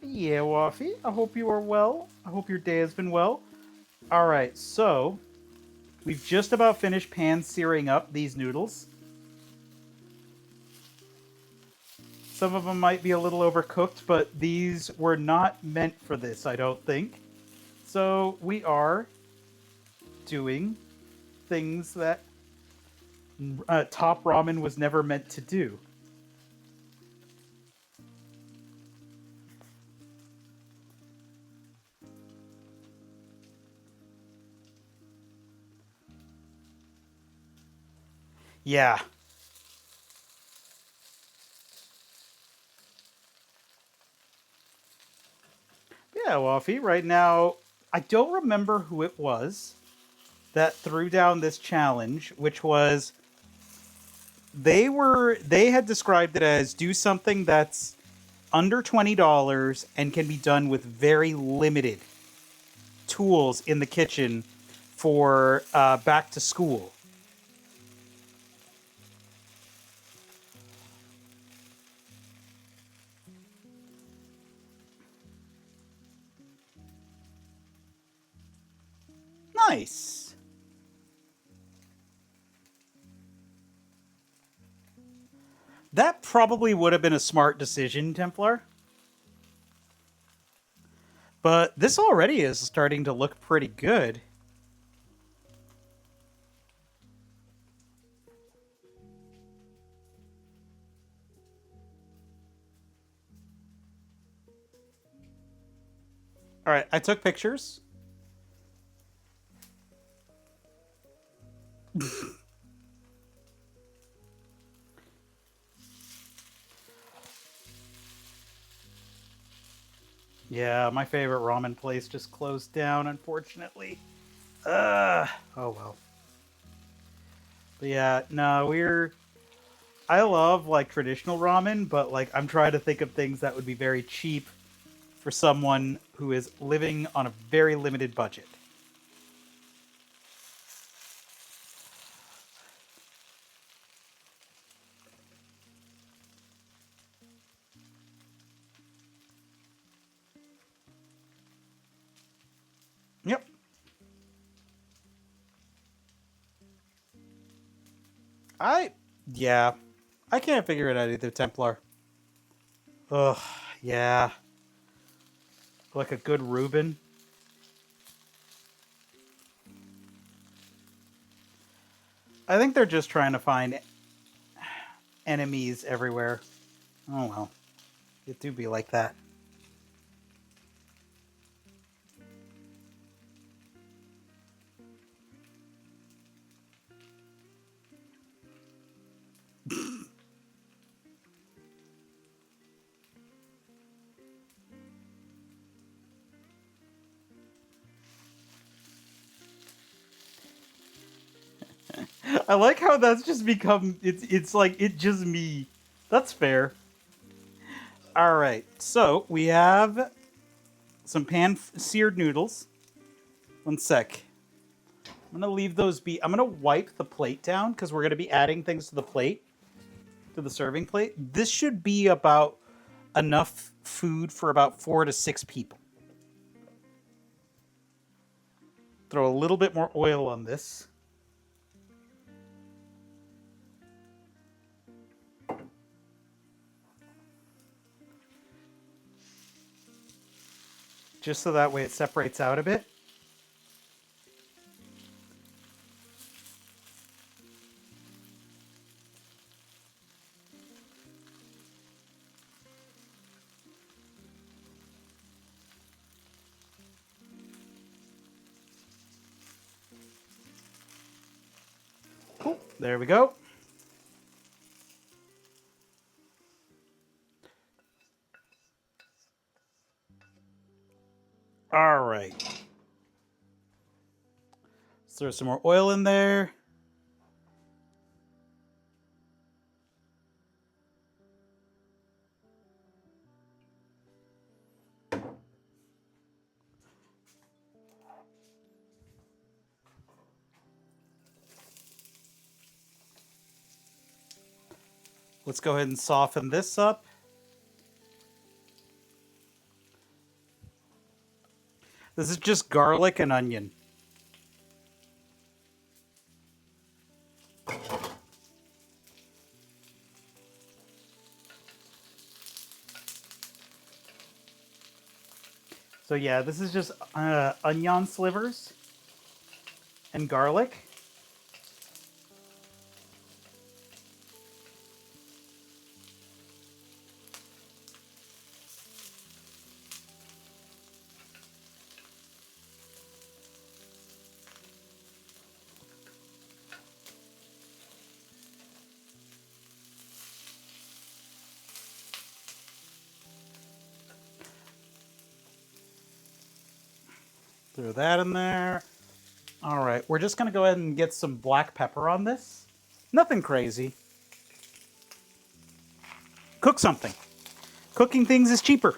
Yeah, Waffy. I hope you are well. I hope your day has been well. Alright, so we've just about finished pan-searing up these noodles. Some of them might be a little overcooked, but these were not meant for this, I don't think. So we are doing things that Top Ramen was never meant to do. Yeah. Yeah, Waffy, right now, I don't remember who it was that threw down this challenge, which was they had described it as do something that's under $20 and can be done with very limited tools in the kitchen for back to school. Nice. That probably would have been a smart decision, Templar. But this already is starting to look pretty good. All right, I took pictures. Yeah, my favorite ramen place just closed down, unfortunately. Oh well. But yeah, no, I love like traditional ramen, but like I'm trying to think of things that would be very cheap for someone who is living on a very limited budget. Yep. I yeah. I can't figure it out either, Templar. Ugh, yeah. Like a good Reuben. I think they're just trying to find enemies everywhere. Oh well. It do be like that. I like how that's just become it's like it just me. That's fair. All right. So, we have some pan seared noodles. One sec. I'm going to leave those be. I'm going to wipe the plate down cuz we're going to be adding things to the plate, to the serving plate. This should be about enough food for about 4 to 6 people. Throw a little bit more oil on this. Just so that way it separates out a bit. Cool. There we go. All right. Let's throw some more oil in there. Let's go ahead and soften this up. This is just garlic and onion. So yeah, this is just onion slivers and garlic. Throw that in there. All right, we're just gonna go ahead and get some black pepper on this. Nothing crazy. Cook something. Cooking things is cheaper.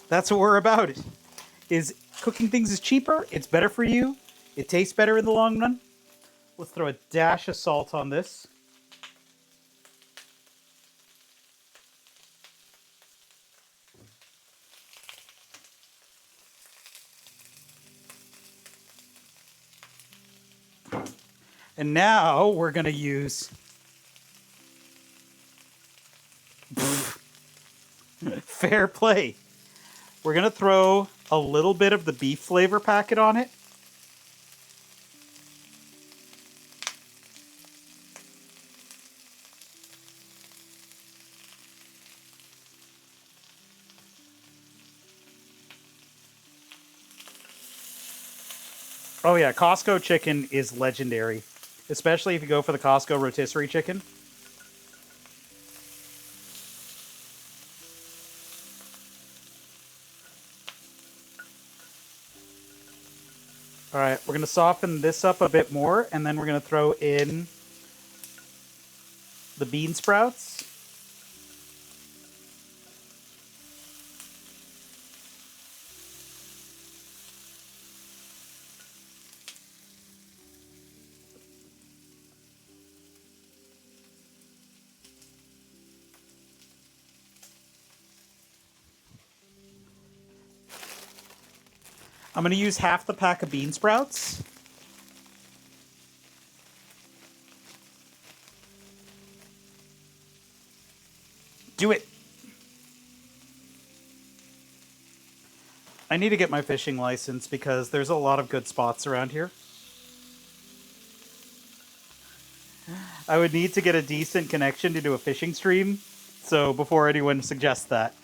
That's what we're about. Is cooking things is cheaper. It's better for you. It tastes better in the long run. Let's throw a dash of salt on this. And now we're going to use Fair play. We're going to throw a little bit of the beef flavor packet on it. Oh yeah, Costco chicken is legendary, especially if you go for the Costco rotisserie chicken. All right, we're going to soften this up a bit more, and then we're going to throw in the bean sprouts. I'm going to use half the pack of bean sprouts. Do it. I need to get my fishing license because there's a lot of good spots around here. I would need to get a decent connection to do a fishing stream, so before anyone suggests that.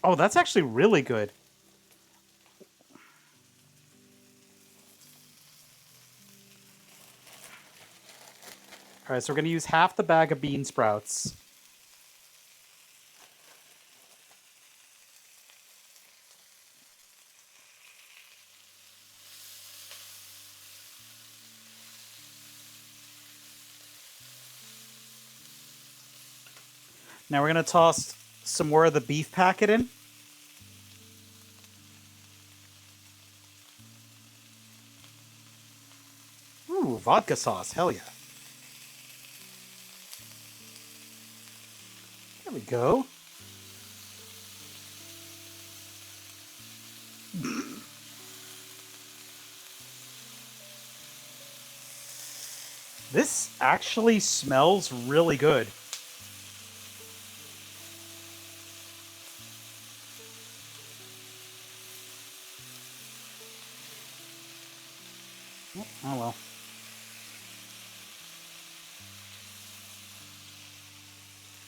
Oh, that's actually really good. All right, so we're going to use half the bag of bean sprouts. Now we're going to toss some more of the beef packet in. Ooh, vodka sauce. Hell yeah. There we go. This actually smells really good. Oh well.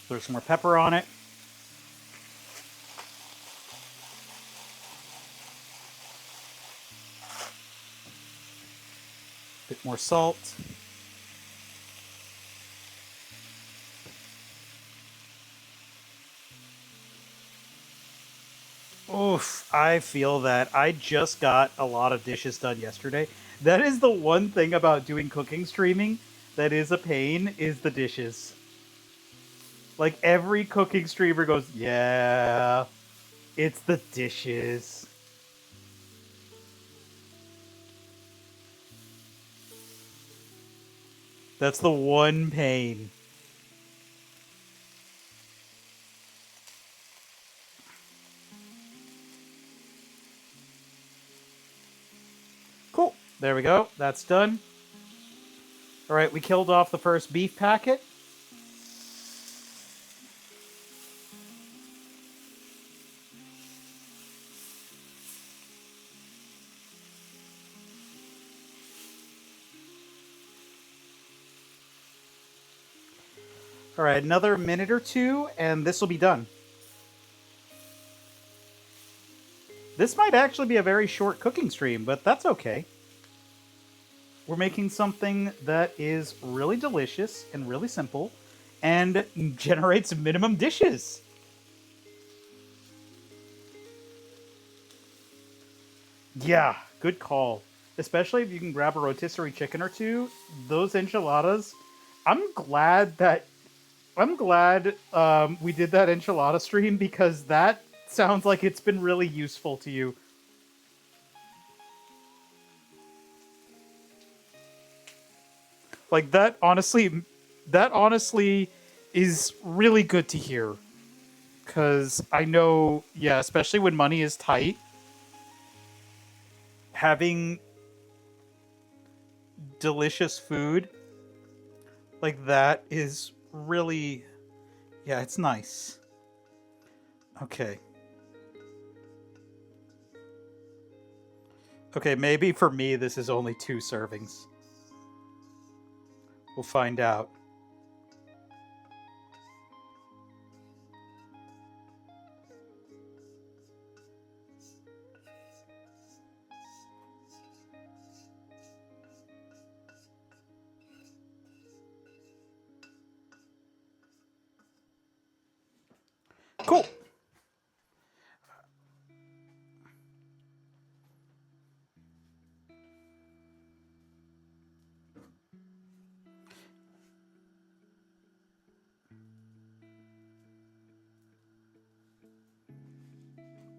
Throw some more pepper on it. Bit more salt. Oof, I feel that. I just got a lot of dishes done yesterday. That is the one thing about doing cooking streaming that is a pain, is the dishes. Like, every cooking streamer goes, yeah, it's the dishes. That's the one pain. Cool. There we go. That's done. All right, we killed off the first beef packet. All right, another minute or two, and this will be done. This might actually be a very short cooking stream, but that's okay. We're making something that is really delicious and really simple and generates minimum dishes. Yeah, good call. Especially if you can grab a rotisserie chicken or two. Those enchiladas, I'm glad we did that enchilada stream, because that sounds like it's been really useful to you. Like, that honestly is really good to hear. Because I know, yeah, especially when money is tight, having delicious food like that is really... Yeah, it's nice. Okay. Okay, maybe for me this is only 2 servings. We'll find out. Cool.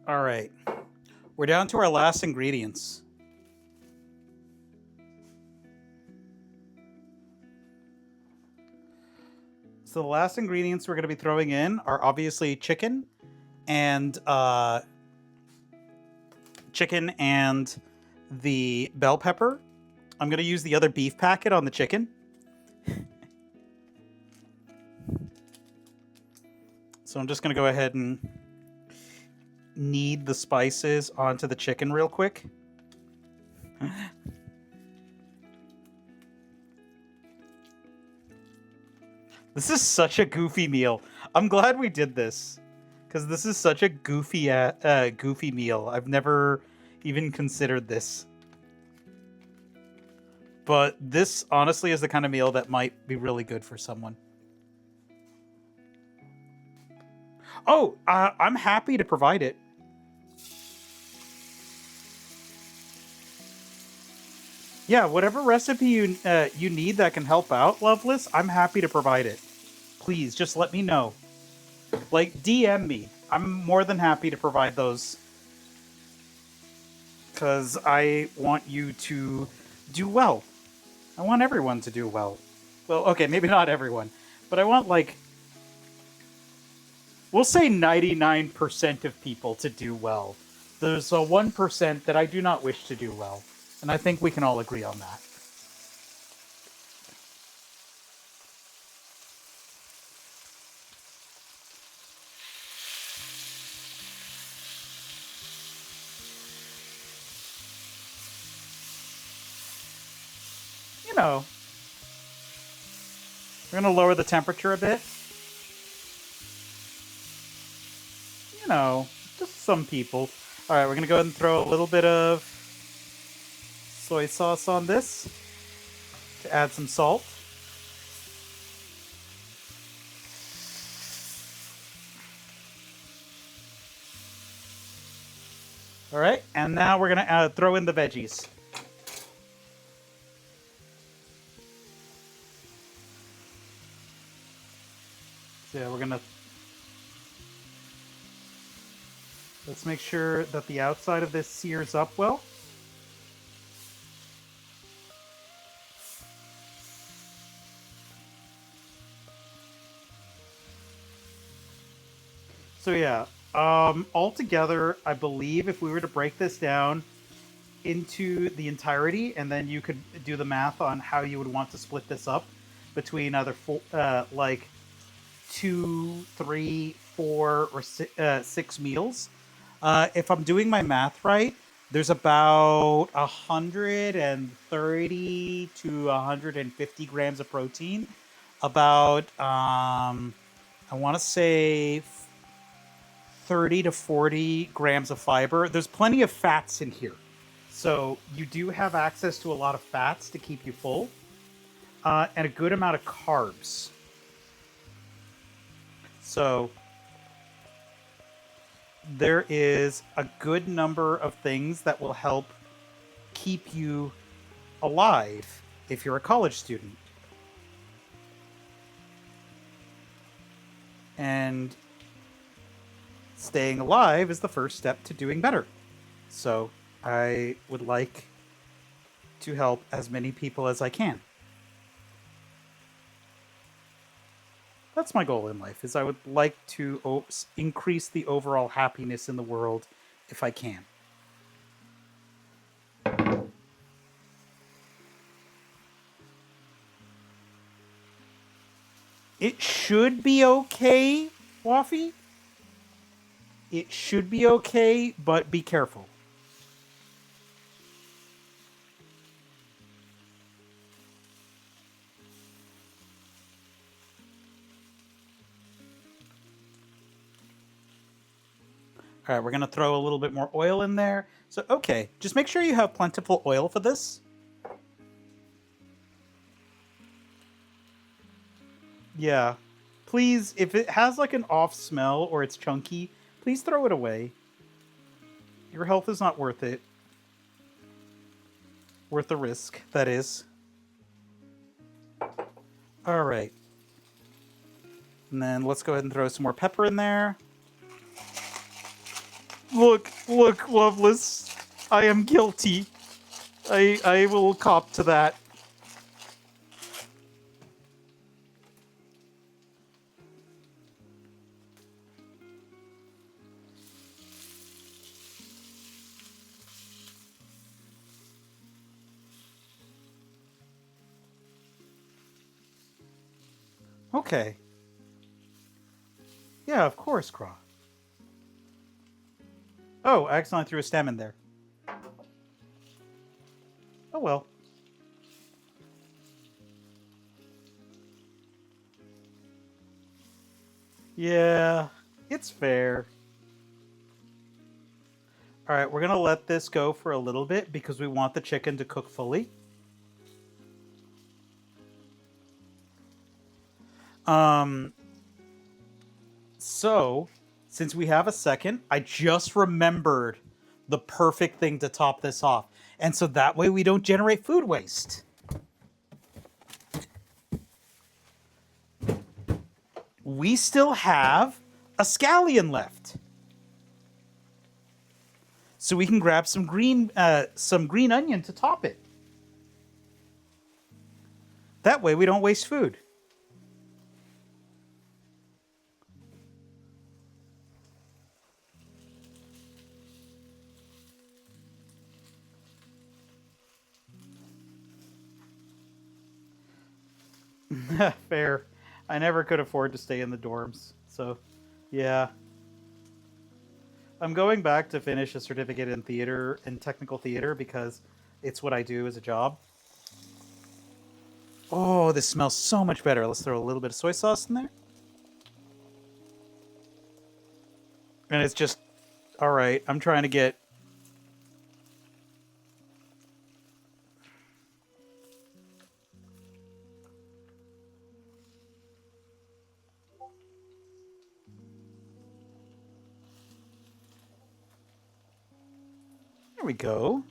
All right. We're down to our last ingredients. So the last ingredients we're going to be throwing in are obviously chicken and the bell pepper. I'm going to use the other beef packet on the chicken. So I'm just going to go ahead and knead the spices onto the chicken real quick. This is such a goofy meal. I'm glad we did this, because this is such a goofy meal. I've never even considered this. But this, honestly, is the kind of meal that might be really good for someone. Oh, I'm happy to provide it. Yeah, whatever recipe you need that can help out, Loveless, I'm happy to provide it. Please, just let me know. Like, DM me. I'm more than happy to provide those. Because I want you to do well. I want everyone to do well. Well, okay, maybe not everyone. But I want, like... We'll say 99% of people to do well. There's a 1% that I do not wish to do well. And I think we can all agree on that. You know, we're going to lower the temperature a bit. You know, just some people. All right, we're going to go ahead and throw a little bit of soy sauce on this to add some salt. All right, and now we're going to throw in the veggies. So yeah, we're going to... Let's make sure that the outside of this sears up well. So yeah, altogether, I believe if we were to break this down into the entirety, and then you could do the math on how you would want to split this up between either like 2, 3, 4, or 6 meals. If I'm doing my math right, there's about 130 to 150 grams of protein, about I want to say 30 to 40 grams of fiber. There's plenty of fats in here. So you do have access to a lot of fats to keep you full, and a good amount of carbs. So there is a good number of things that will help keep you alive if you're a college student. And staying alive is the first step to doing better. So I would like to help as many people as I can. That's my goal in life, is I would like to increase the overall happiness in the world if I can. It should be okay, Waffy. It should be okay, but be careful. All right, we're going to throw a little bit more oil in there. So, okay, just make sure you have plentiful oil for this. Yeah. Please, if it has like an off smell or it's chunky, please throw it away. Your health is not worth it. Worth the risk, that is. All right. And then let's go ahead and throw some more pepper in there. Look, Loveless. I am guilty. I will cop to that. Okay. Yeah, of course, Craw. Oh, I accidentally threw a stem in there. Oh well. Yeah, it's fair. All right, we're going to let this go for a little bit because we want the chicken to cook fully. So, since we have a second, I just remembered the perfect thing to top this off. And so that way we don't generate food waste. We still have a scallion left. So we can grab some green onion to top it. That way we don't waste food. Fair. I never could afford to stay in the dorms. So, yeah. I'm going back to finish a certificate in theater and technical theater because it's what I do as a job. Oh, this smells so much better. Let's throw a little bit of soy sauce in there. And it's just, all right, I'm trying to get... There we go.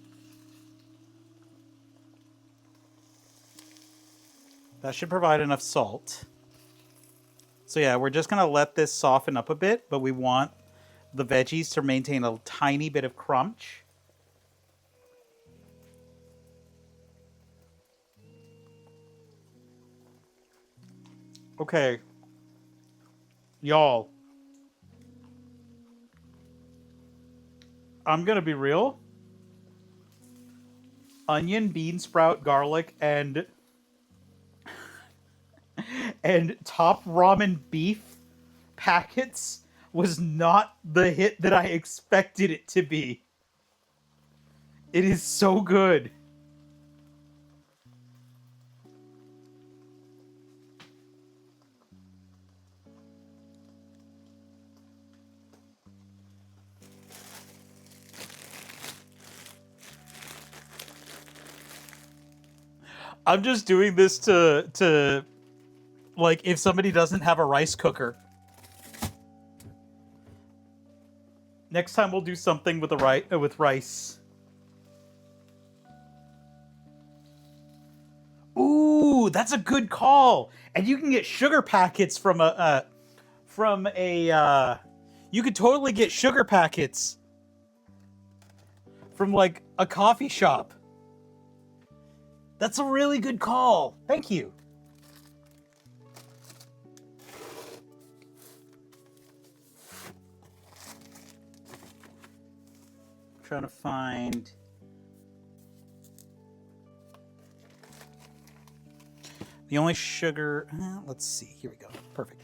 That should provide enough salt. So yeah, we're just going to let this soften up a bit, but we want the veggies to maintain a tiny bit of crunch. Okay. Y'all. I'm going to be real. Onion, bean sprout, garlic, and top ramen beef packets was not the hit that I expected it to be. It is so good. I'm just doing this to like if somebody doesn't have a rice cooker. Next time we'll do something with with rice. Ooh, that's a good call. And you can get sugar packets from you could totally get sugar packets from like a coffee shop. That's a really good call. Thank you. I'm trying to find... The only sugar... let's see. Here we go. Perfect.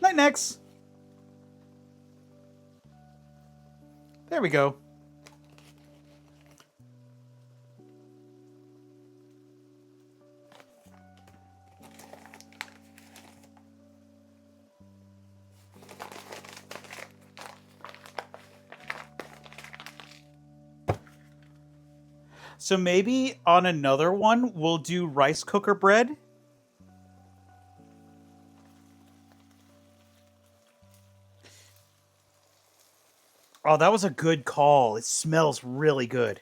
Night, Nex. There we go. So maybe on another one, we'll do rice cooker bread. Oh, that was a good call. It smells really good.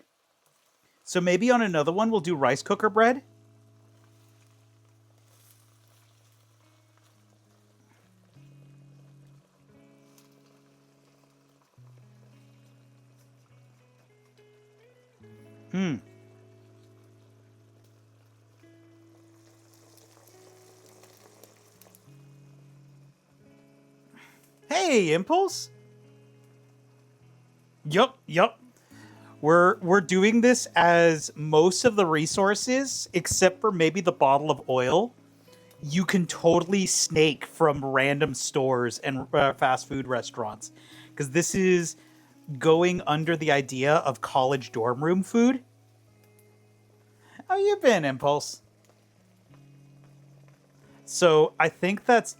So maybe on another one, we'll do rice cooker bread. Hey, Impulse. Yup. We're doing this as most of the resources, except for maybe the bottle of oil, you can totally snake from random stores and fast food restaurants. Because this is going under the idea of college dorm room food. How you been, Impulse? So I think that's,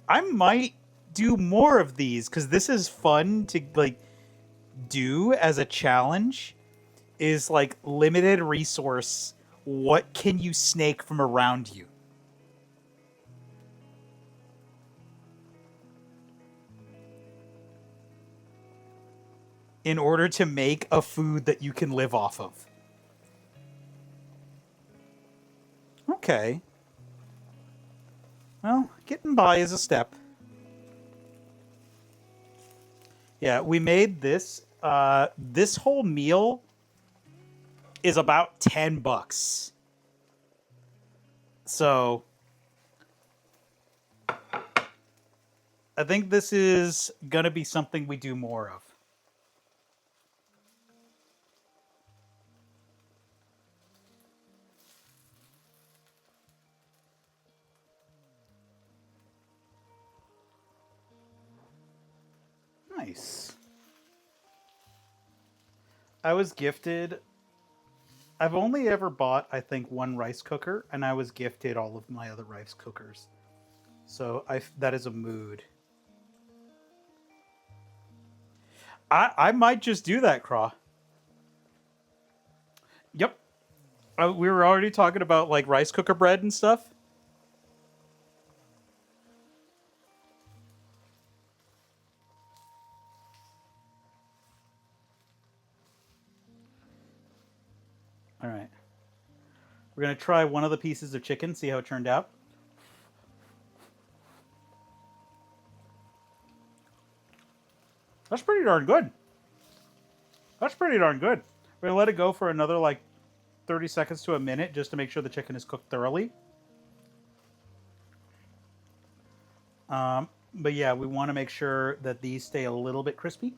I might do more of these because this is fun to do as a challenge. Is like limited resource. What can you snake from around you? In order to make a food that you can live off of. Okay. Well, getting by is a step. Yeah, we made this. This whole meal is about $10. So I think this is going to be something we do more of. Nice. I was gifted... I've only ever bought, I think, one rice cooker, and I was gifted all of my other rice cookers. So that is a mood. I might just do that, Craw. Yep. We were already talking about, like, rice cooker bread and stuff. All right. We're going to try one of the pieces of chicken, see how it turned out. That's pretty darn good. That's pretty darn good. We're going to let it go for another, 30 seconds to a minute just to make sure the chicken is cooked thoroughly. But yeah, we want to make sure that these stay a little bit crispy.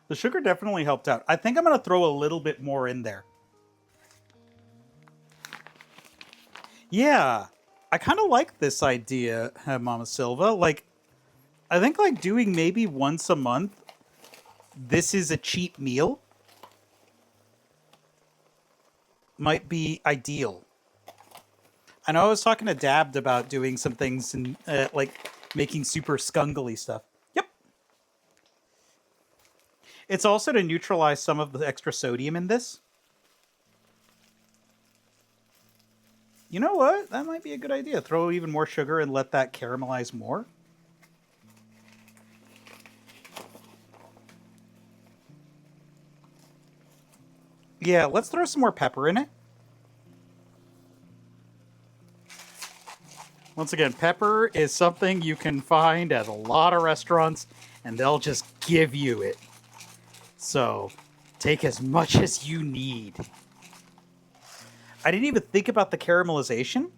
The sugar definitely helped out. I think I'm going to throw a little bit more in there. Yeah, I kind of like this idea, Mama Silva. I think doing maybe once a month, this is a cheap meal, might be ideal. I know I was talking to Dabbed about doing some things and making super skungly stuff. Yep. It's also to neutralize some of the extra sodium in this. You know what? That might be a good idea. Throw even more sugar and let that caramelize more. Yeah, let's throw some more pepper in it. Once again, pepper is something you can find at a lot of restaurants, and they'll just give you it. So, take as much as you need. I didn't even think about the caramelization,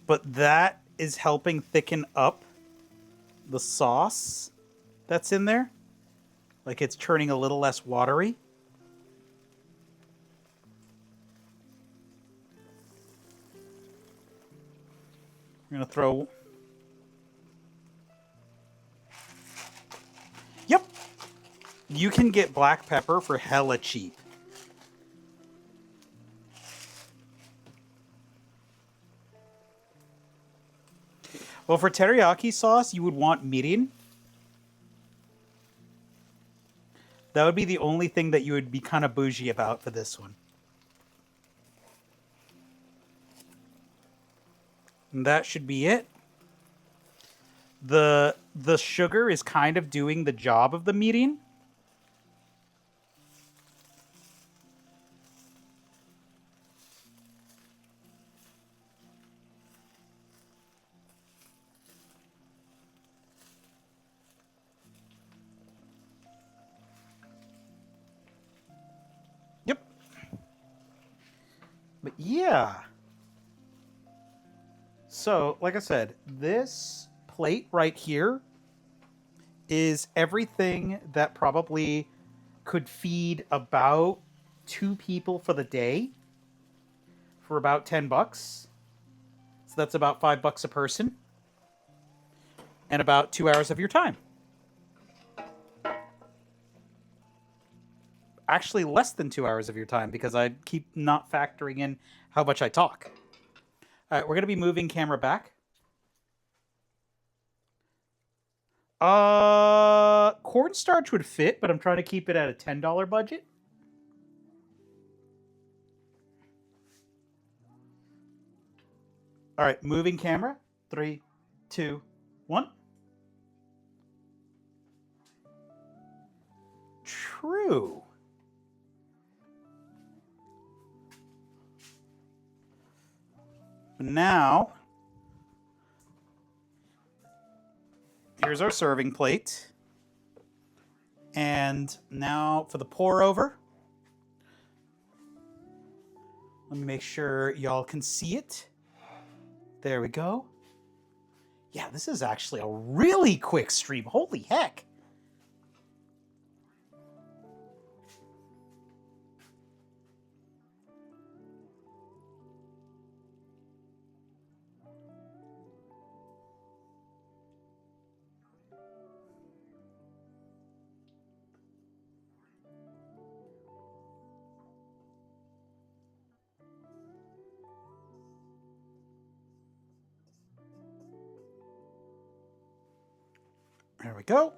but that is helping thicken up the sauce that's in there. Like it's turning a little less watery. I'm gonna throw... Yep. You can get black pepper for hella cheap. Well, for teriyaki sauce, you would want mirin. That would be the only thing that you would be kind of bougie about for this one. And that should be it. The sugar is kind of doing the job of the mirin. Yep. But yeah. So, like I said, this plate right here is everything that probably could feed about 2 people for the day for about $10. So that's about $5 a person and about 2 hours of your time. Actually, less than 2 hours of your time because I keep not factoring in how much I talk. All right, we're going to be moving camera back. Cornstarch would fit, but I'm trying to keep it at a $10 budget. All right, moving camera. 3, 2, 1. True. Now, here's our serving plate. And now for the pour over. Let me make sure y'all can see it. There we go. Yeah, this is actually a really quick stream. Holy heck. There we go.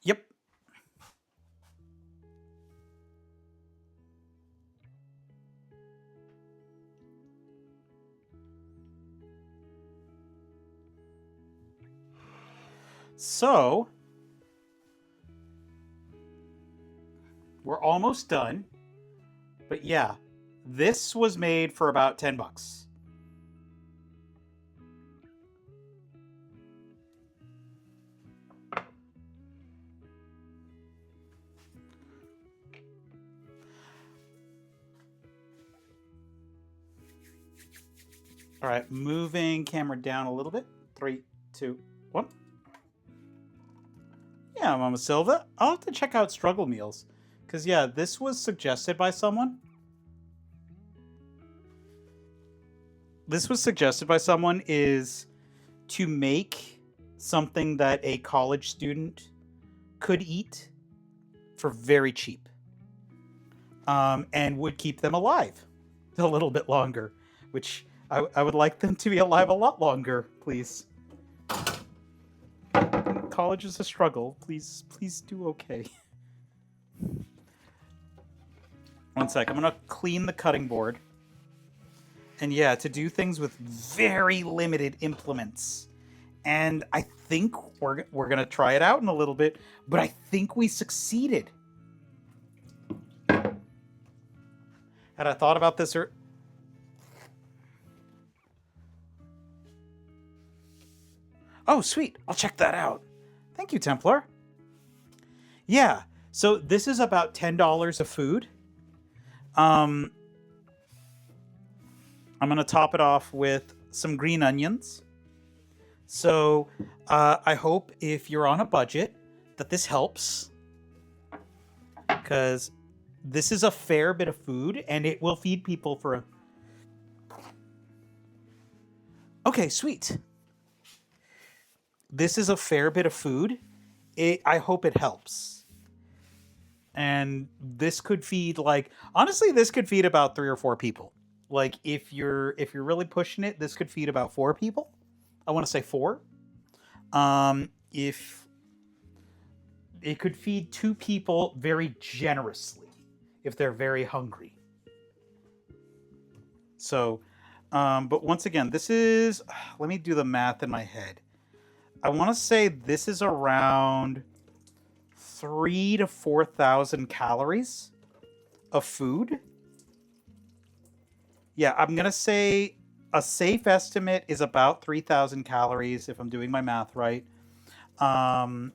Yep. So, we're almost done. But yeah, this was made for about $10. All right, moving camera down a little bit. 3, 2, 1. Yeah, Mama Silva. I'll have to check out Struggle Meals. Because, yeah, this was suggested by someone. This was suggested by someone is to make something that a college student could eat for very cheap. And would keep them alive a little bit longer. Which I would like them to be alive a lot longer, please. College is a struggle. Please do okay. One sec. I'm going to clean the cutting board. And yeah, to do things with very limited implements. And I think we're going to try it out in a little bit, but I think we succeeded. Had I thought about this Oh, sweet. I'll check that out. Thank you, Templar. Yeah. So this is about $10 of food. I'm gonna top it off with some green onions. So I hope if you're on a budget that this helps, because this is a fair bit of food and it will feed people for a... Okay, sweet. This is a fair bit of food. I hope it helps. And this could feed, like, honestly, this could feed about 3 or 4 people. Like, if you're really pushing it, this could feed about 4 people. I want to say 4. If it could feed 2 people very generously if they're very hungry. So, but once again, this is, let me do the math in my head. I want to say this is around 3,000 to 4,000 calories of food. Yeah, I'm going to say a safe estimate is about 3,000 calories if I'm doing my math right. And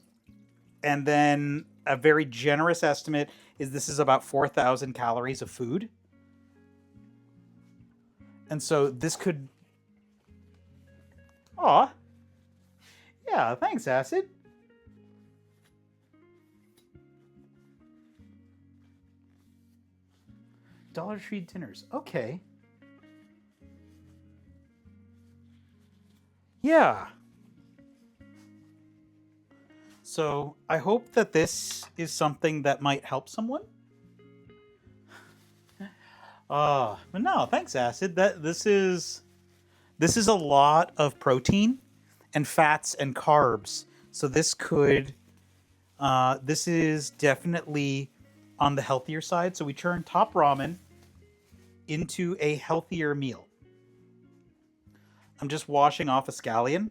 then a very generous estimate is this is about 4,000 calories of food. And so this could... Aw. Yeah, thanks, Acid. Dollar Tree dinners. Okay. Yeah. So I hope that this is something that might help someone. But no, thanks, Acid. This is a lot of protein and fats and carbs. So this could this is definitely on the healthier side. So we turn top ramen into a healthier meal. I'm just washing off a scallion.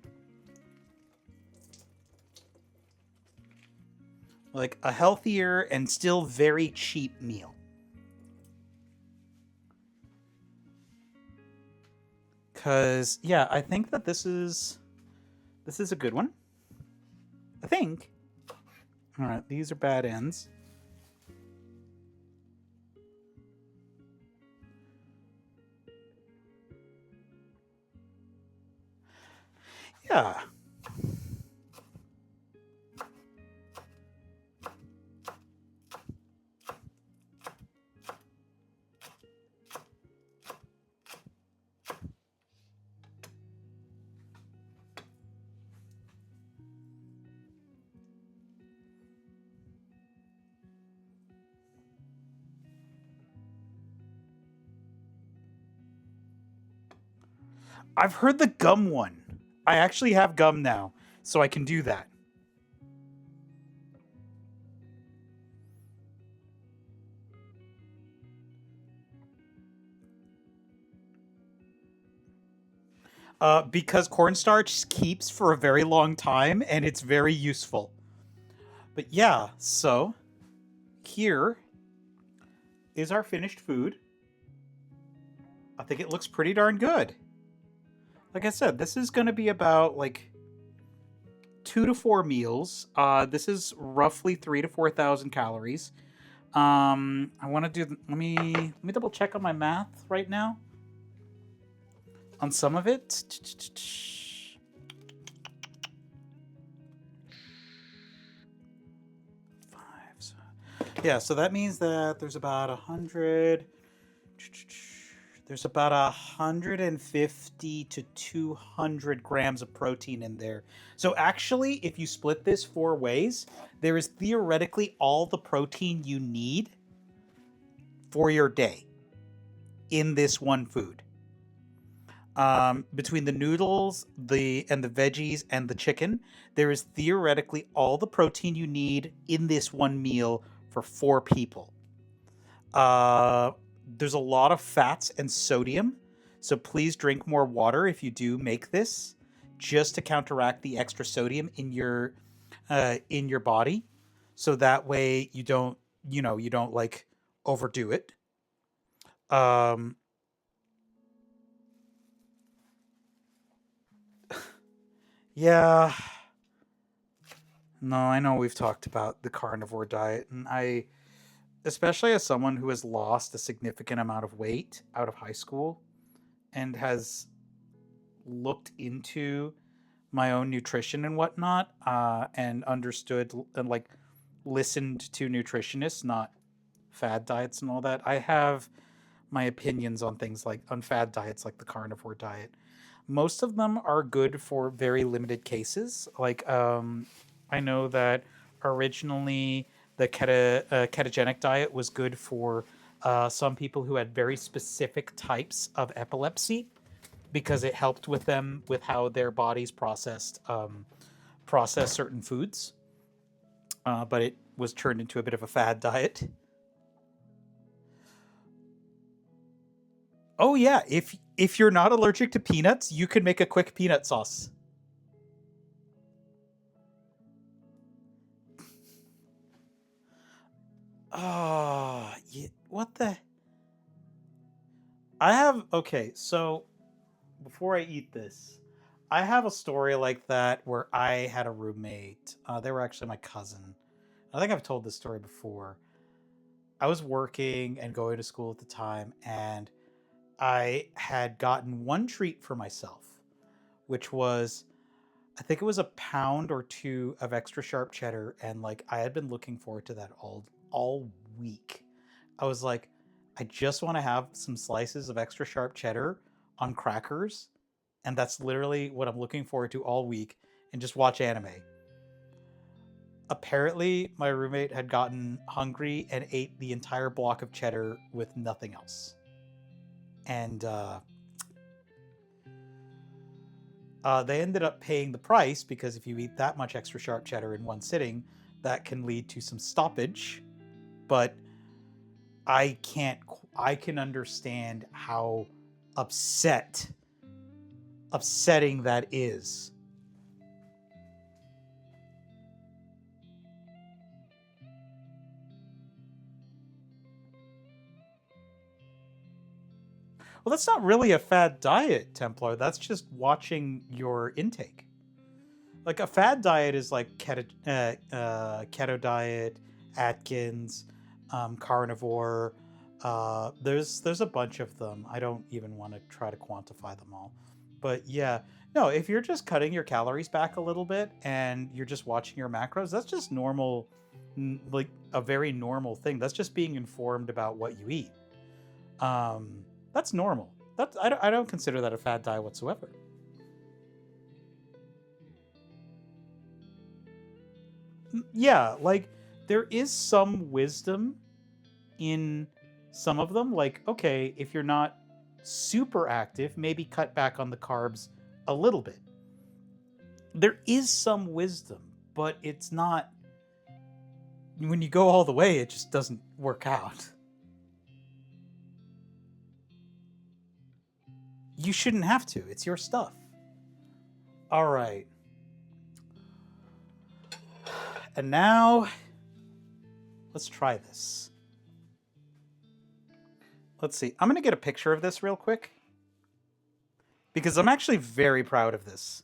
Like a healthier and still very cheap meal. Cause yeah, I think that this is a good one. I think. All right, these are bad ends. Yeah. I've heard the gum one. I actually have gum now, so I can do that. Because cornstarch keeps for a very long time, and it's very useful. But yeah, so here is our finished food. I think it looks pretty darn good. Like I said, this is going to be about like 2 to 4 meals. This is roughly 3 to 4,000 calories. I want to do. Let me double check on my math right now. On some of it. Yeah, so that means that there's about 100. There's about 150 to 200 grams of protein in there. So actually, if you split this 4 ways, there is theoretically all the protein you need for your day in this one food. Between the noodles, the veggies, and the chicken, there is theoretically all the protein you need in this one meal for 4 people. There's a lot of fats and sodium, so please drink more water if you do make this, just to counteract the extra sodium in your body, so that way you don't like overdo it. Yeah. No, I know we've talked about the carnivore diet, and especially as someone who has lost a significant amount of weight out of high school and has looked into my own nutrition and whatnot, and understood and like listened to nutritionists, not fad diets and all that. I have my opinions on things like on fad diets like the carnivore diet. Most of them are good for very limited cases. Like I know that originally the ketogenic diet was good for some people who had very specific types of epilepsy because it helped with them with how their bodies process certain foods. But it was turned into a bit of a fad diet. Oh yeah, if you're not allergic to peanuts, you can make a quick peanut sauce. Oh, yeah, what the? I have okay. So before I eat this, I have a story like that where I had a roommate. They were actually my cousin. I think I've told this story before. I was working and going to school at the time, and I had gotten one treat for myself, which was I think it was a pound or two of extra sharp cheddar, and like I had been looking forward to that all week. I was like, I just want to have some slices of extra sharp cheddar on crackers, and that's literally what I'm looking forward to all week, and just watch anime. Apparently, my roommate had gotten hungry and ate the entire block of cheddar with nothing else. And they ended up paying the price because if you eat that much extra sharp cheddar in one sitting, that can lead to some stoppage. But I can't. I can understand how upsetting that is. Well, that's not really a fad diet, Templar. That's just watching your intake. Like a fad diet is like keto diet, Atkins, carnivore. There's a bunch of them. I don't even want to try to quantify them all, but yeah, no. If you're just cutting your calories back a little bit and you're just watching your macros, that's just normal, like a very normal thing. That's just being informed about what you eat. That's normal. I don't consider that a fad diet whatsoever. Yeah, like there is some wisdom in some of them. Like, okay, if you're not super active, maybe cut back on the carbs a little bit. There is some wisdom, but it's not when you go all the way, it just doesn't work out. You shouldn't have to. It's your stuff. All right. And now let's try this. Let's see. I'm going to get a picture of this real quick because I'm actually very proud of this.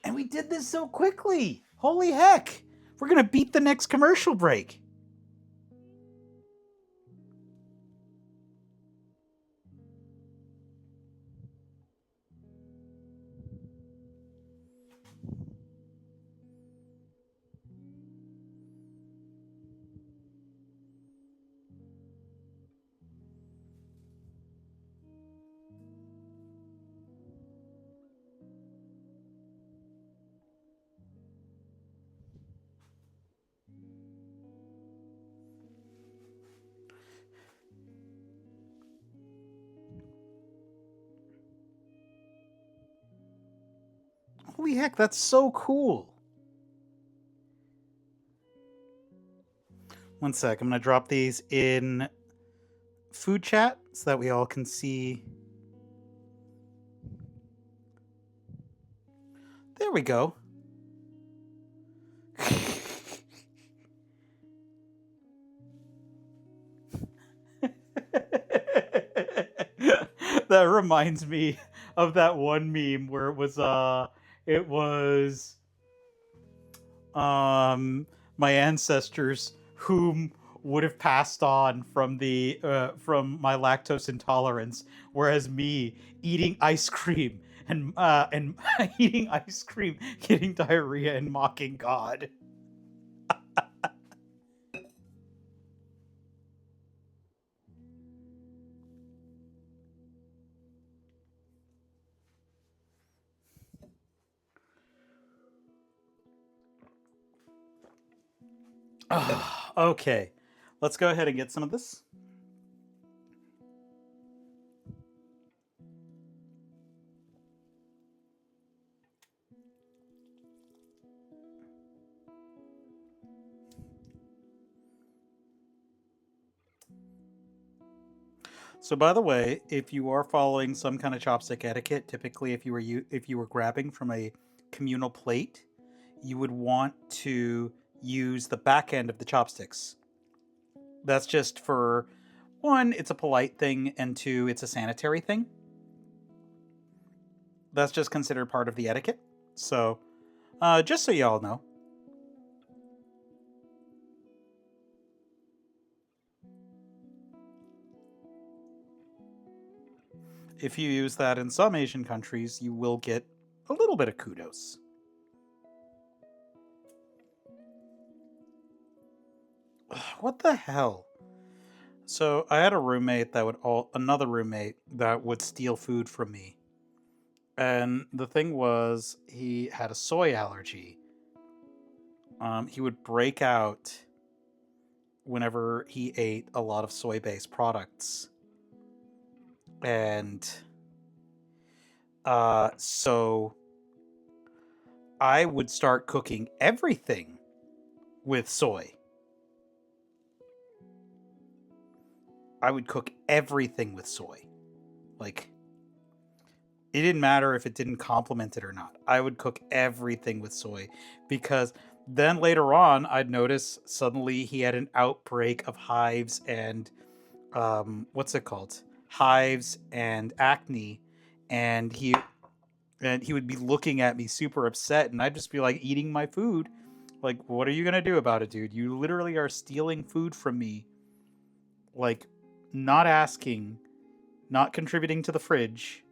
And we did this so quickly. Holy heck. We're going to beat the next commercial break. Holy heck, that's so cool. One sec, I'm going to drop these in food chat so that we all can see. There we go. That reminds me of that one meme where it was my ancestors whom would have passed on from my lactose intolerance, whereas me eating ice cream and eating ice cream, getting diarrhea and mocking God. Okay, let's go ahead and get some of this. So, by the way, if you are following some kind of chopstick etiquette, typically if you were grabbing from a communal plate, you would want to use the back end of the chopsticks. That's just for one, it's a polite thing, and two, it's a sanitary thing. That's just considered part of the etiquette. So, just so y'all know. If you use that in some Asian countries, you will get a little bit of kudos. What the hell? So I had a roommate another roommate that would steal food from me. And the thing was, he had a soy allergy. He would break out whenever he ate a lot of soy-based products. And so I would start cooking everything with soy. I would cook everything with soy. Like, it didn't matter if it didn't complement it or not. I would cook everything with soy because then later on, I'd notice suddenly he had an outbreak of hives and what's it called? Hives and acne, and he would be looking at me super upset, and I'd just be like eating my food. Like, what are you gonna do about it, dude? You literally are stealing food from me. Like, not asking, not contributing to the fridge.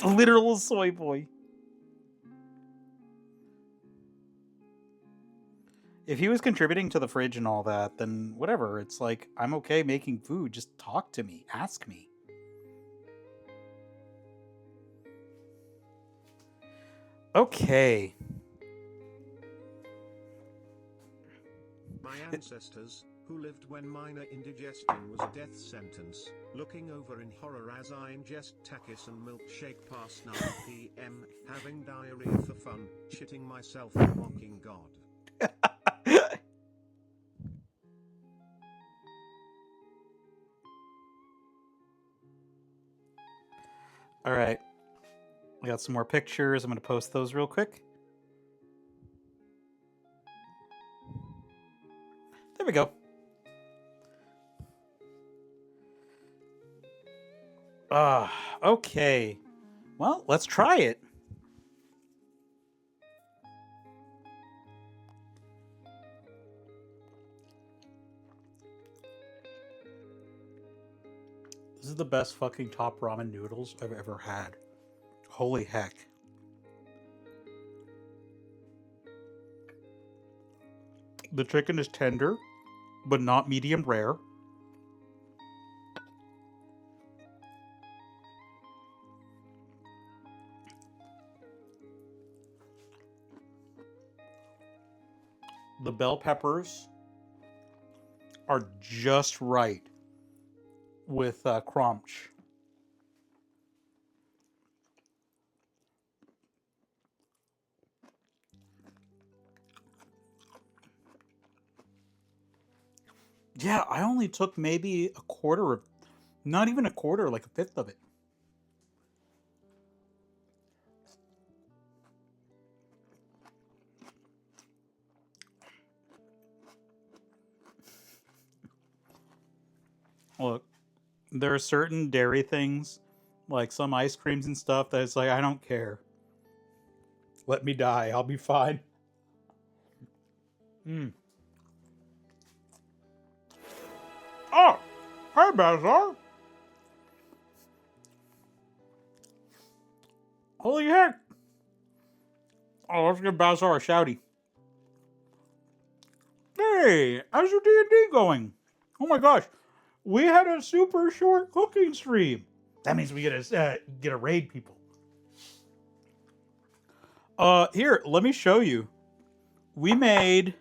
Literal soy boy. If he was contributing to the fridge and all that, then whatever. It's like, I'm okay making food. Just talk to me. Ask me. Okay. My ancestors, who lived when minor indigestion was a death sentence, looking over in horror as I ingest takis and milkshake past 9 p.m., having diarrhea for fun, shitting myself and mocking God. All right. I got some more pictures. I'm going to post those real quick. There we go. Okay. Well, let's try it. This is the best fucking top ramen noodles I've ever had. Holy heck. The chicken is tender, but not medium rare. The bell peppers are just right with crunch. Yeah, I only took maybe a quarter of, not even a quarter, like a fifth of it. Look, There are certain dairy things, like some ice creams and stuff, that it's like, I don't care. Let me die. I'll be fine. Mm. Oh! Hey, Bazaar! Holy heck! Oh, let's give Bazaar a shouty. Hey, how's your D&D going? Oh my gosh, we had a super short cooking stream. That means we get to raid people. Here, let me show you. We made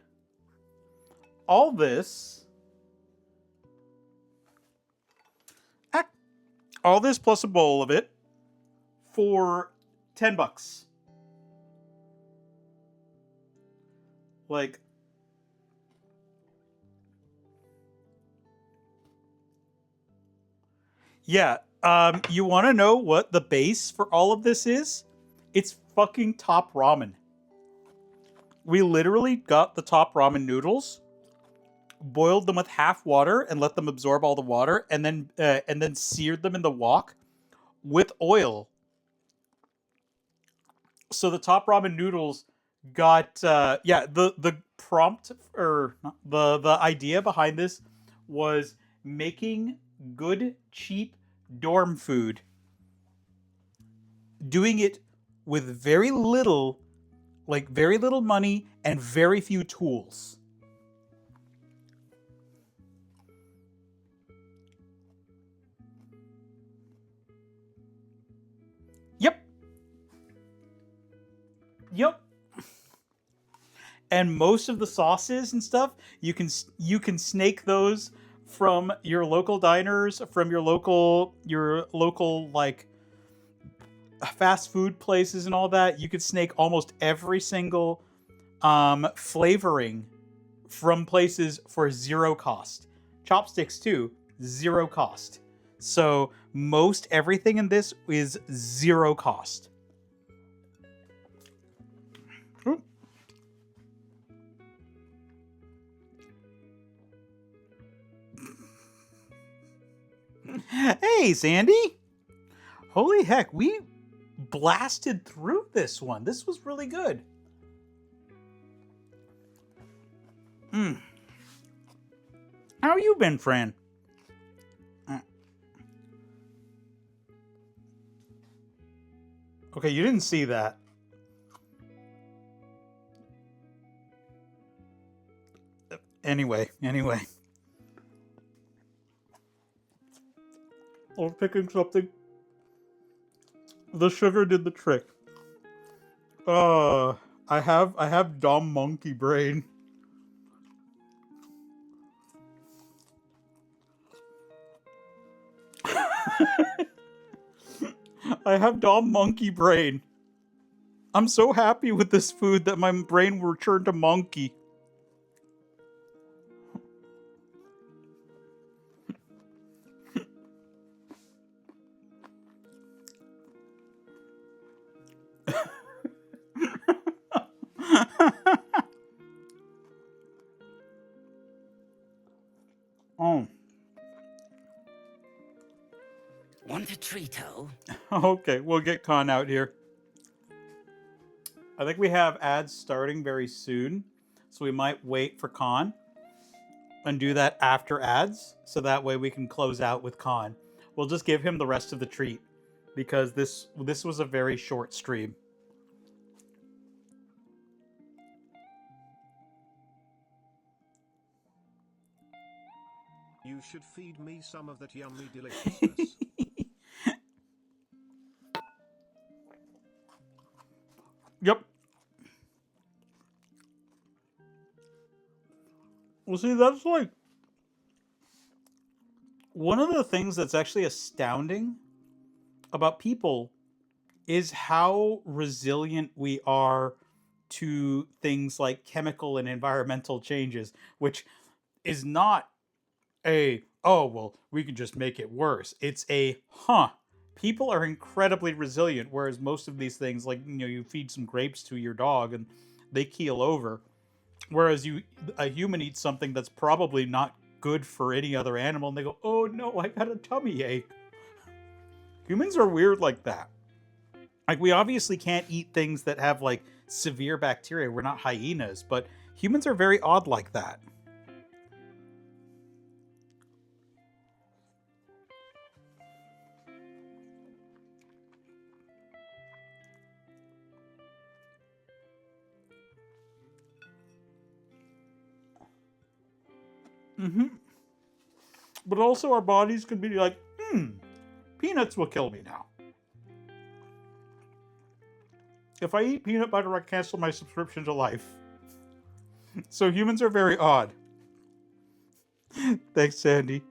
all this. All this plus a bowl of it for $10. Like, yeah. You want to know what the base for all of this is? It's fucking top ramen. We literally got the top ramen noodles, boiled them with half water, and let them absorb all the water, and then seared them in the wok with oil. So the top ramen noodles got the prompt, or the idea behind this was making good cheap dorm food, doing it with very little money and very few tools. Yep. And most of the sauces and stuff, you can snake those from your local diners, from your local like fast food places and all that. You could snake almost every single flavoring from places for zero cost. Chopsticks too, zero cost. So most everything in this is zero cost. Hey, Sandy! Holy heck, we blasted through this one. This was really good. How you been, Fran? Okay, you didn't see that. Anyway. I was picking something. The sugar did the trick. I have dumb monkey brain. I have dumb monkey brain. I'm so happy with this food that my brain will turn to monkey. Oh. Want a treat-o? Okay, we'll get Con out here. I think we have ads starting very soon, so we might wait for Con and do that after ads, so that way we can close out with Con. We'll just give him the rest of the treat, because this was a very short stream. You should feed me some of that yummy deliciousness. Yep. Well, see, that's like one of the things that's actually astounding about people is how resilient we are to things like chemical and environmental changes, which is not oh, well, we can just make it worse. It's people are incredibly resilient, whereas most of these things, like, you feed some grapes to your dog and they keel over. Whereas a human eats something that's probably not good for any other animal, and they go, oh no, I got a tummy ache. Humans are weird like that. Like, we obviously can't eat things that have like severe bacteria. We're not hyenas, but humans are very odd like that. Mm-hmm. But also our bodies could be like, peanuts will kill me now. If I eat peanut butter, I cancel my subscription to life. So humans are very odd. Thanks, Sandy.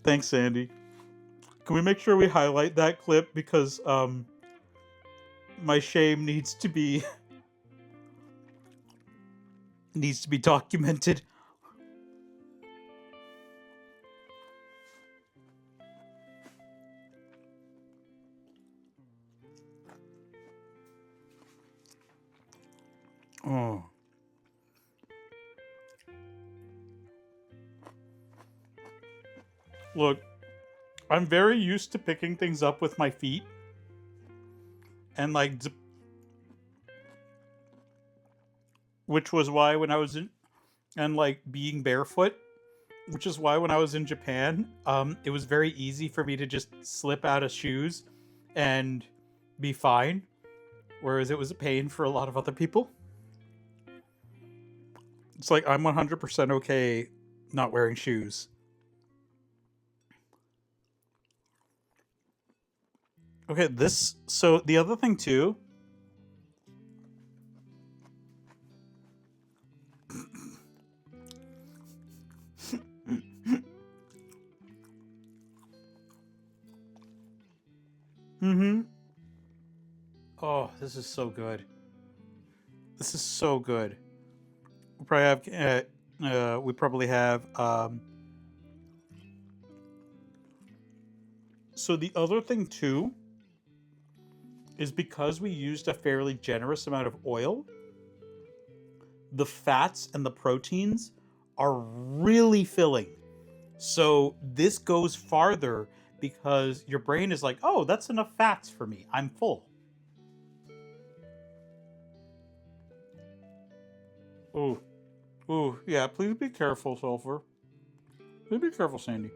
Thanks, Sandy. Can we make sure we highlight that clip, because my shame needs to be documented. Oh. Look, I'm very used to picking things up with my feet. And like, which was why when I was in, and like being barefoot, which is why when I was in Japan, it was very easy for me to just slip out of shoes and be fine. Whereas it was a pain for a lot of other people. It's like, I'm 100% okay not wearing shoes. Okay, so the other thing too. Mm-hmm. Oh, this is so good. This is so good. We probably have so the other thing too is, because we used a fairly generous amount of oil, the fats and the proteins are really filling. So this goes farther, because your brain is like, oh, that's enough fats for me. I'm full. Oh. Ooh, yeah, please be careful, Sulfur. Please be careful, Sandy.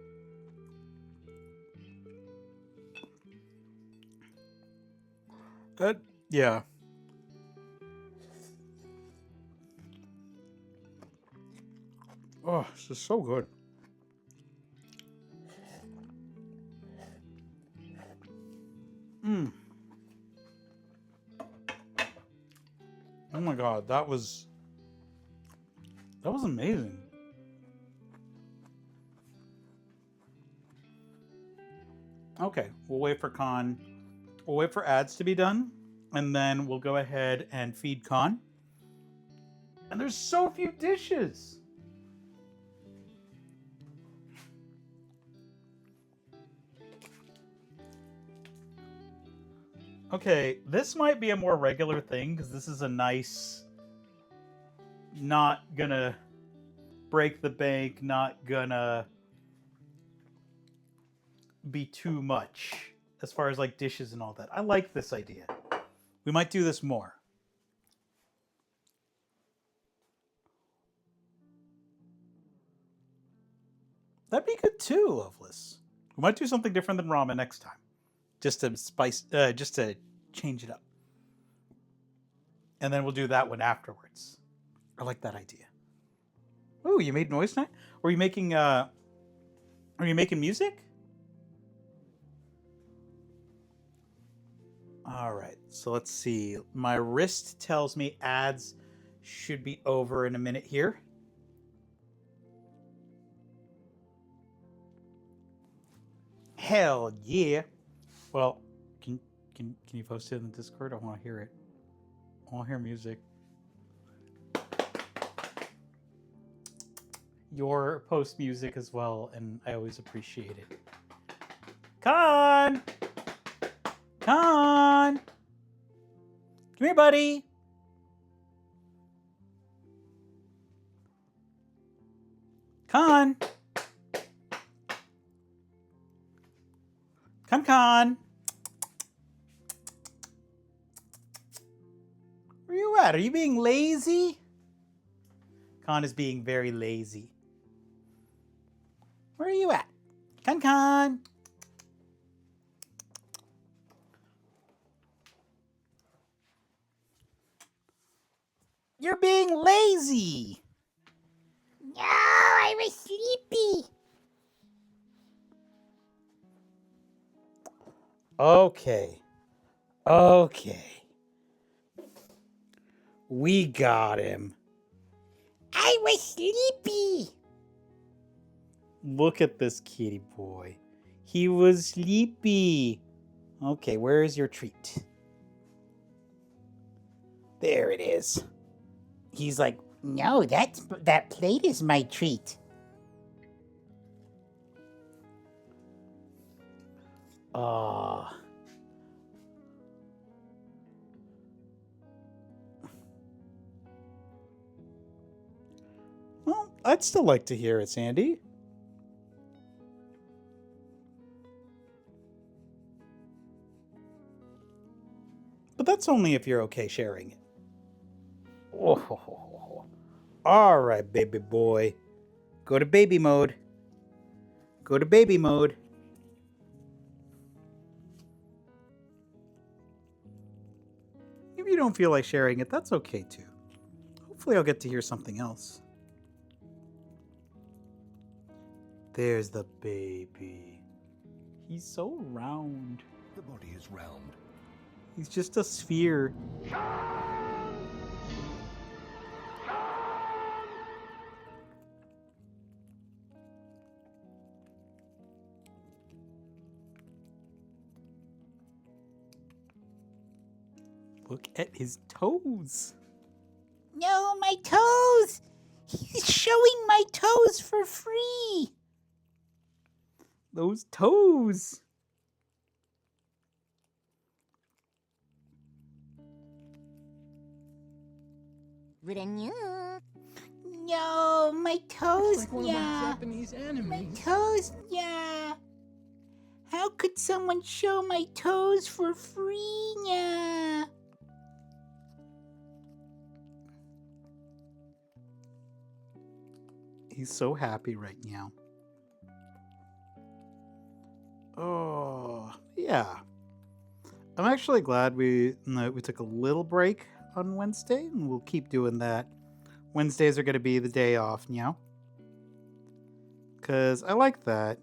Yeah. Oh, this is so good. Oh my god, that was amazing. Okay, we'll wait for Khan. We'll wait for ads to be done, and then we'll go ahead and feed Khan. And there's so few dishes. Okay, this might be a more regular thing, because this is a nice, not gonna break the bank, not gonna be too much as far as like dishes and all that. I like this idea. We might do this more. That'd be good too, Loveless. We might do something different than ramen next time, just to just to change it up, and then we'll do that one afterwards. I like that idea. Oh, you made noise tonight? Are you making music? All right, so let's see. My wrist tells me ads should be over in a minute here. Hell yeah! Well, can you post it in the Discord? I want to hear it. I want to hear music. Your post music as well, and I always appreciate it. Con! Come here, buddy. Con. Con. Where you at? Are you being lazy? Con is being very lazy. Where are you at? Con. You're being lazy. No, I was sleepy. Okay. We got him. I was sleepy. Look at this kitty boy. He was sleepy. Okay, where is your treat? There it is. He's like, No, that plate is my treat. ah. Well, I'd still like to hear it, Sandy. But that's only if you're okay sharing it. Oh, all right, baby boy. Go to baby mode. Go to baby mode. If you don't feel like sharing it, that's okay too. Hopefully I'll get to hear something else. There's the baby. He's so round. The body is round. He's just a sphere. Look at his toes. No, my toes. He's showing my toes for free. Those toes. No, my toes, Like one of those Japanese My animes. toes, yeah. How could someone show my toes for free, yeah? He's so happy right now. Oh, yeah. I'm actually glad we took a little break on Wednesday, and we'll keep doing that. Wednesdays are going to be the day off, now. Because I like that.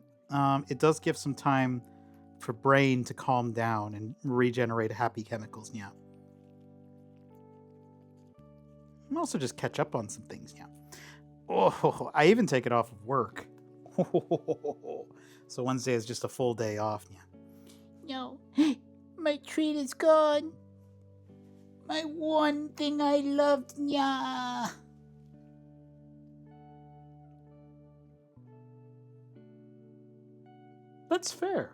It does give some time for brain to calm down and regenerate happy chemicals, yeah. And also just catch up on some things, yeah. Oh, I even take it off of work. So Wednesday is just a full day off, yeah. No, my treat is gone. My one thing I loved, yeah. That's fair.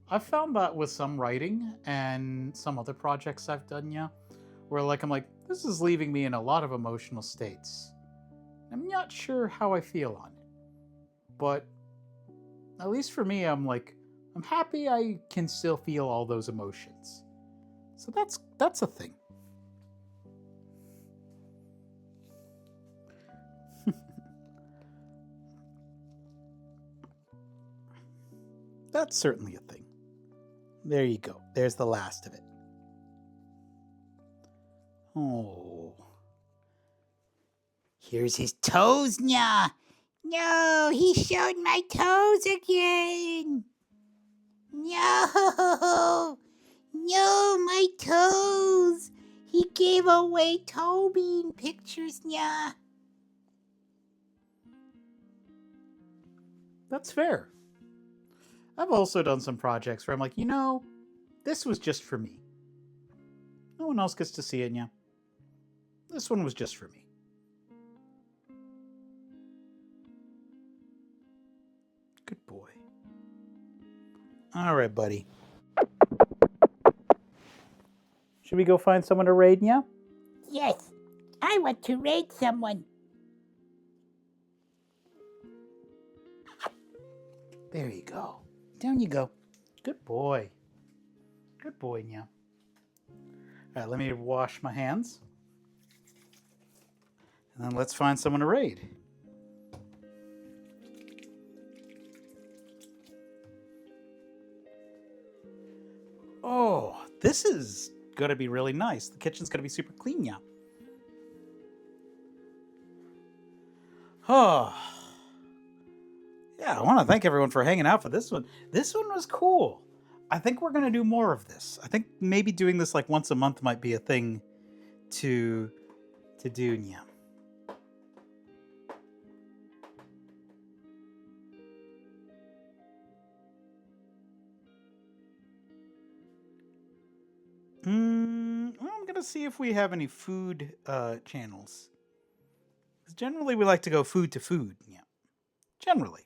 I've found that with some writing and some other projects I've done, yeah, where I'm like, this is leaving me in a lot of emotional states. I'm not sure how I feel on it. But at least for me, I'm happy I can still feel all those emotions. So that's a thing. That's certainly a thing. There you go. There's the last of it. Oh. Here's his toes, yeah. No, he showed my toes again. No, my toes. He gave away toe bean pictures, yeah. That's fair. I've also done some projects where I'm like, this was just for me. No one else gets to see it, yeah. This one was just for me. Good boy. All right, buddy. Should we go find someone to raid, yeah? Yes, I want to raid someone. There you go. Down you go. Good boy. Good boy, Nya. All right, let me wash my hands. And then let's find someone to raid. Oh, this is going to be really nice. The kitchen's going to be super clean now. Oh. Yeah, I want to thank everyone for hanging out for this one. This one was cool. I think we're going to do more of this. I think maybe doing this like once a month might be a thing to do, yeah. Well, I'm gonna see if we have any food channels. 'Cause generally, we like to go food to food. Yeah, generally.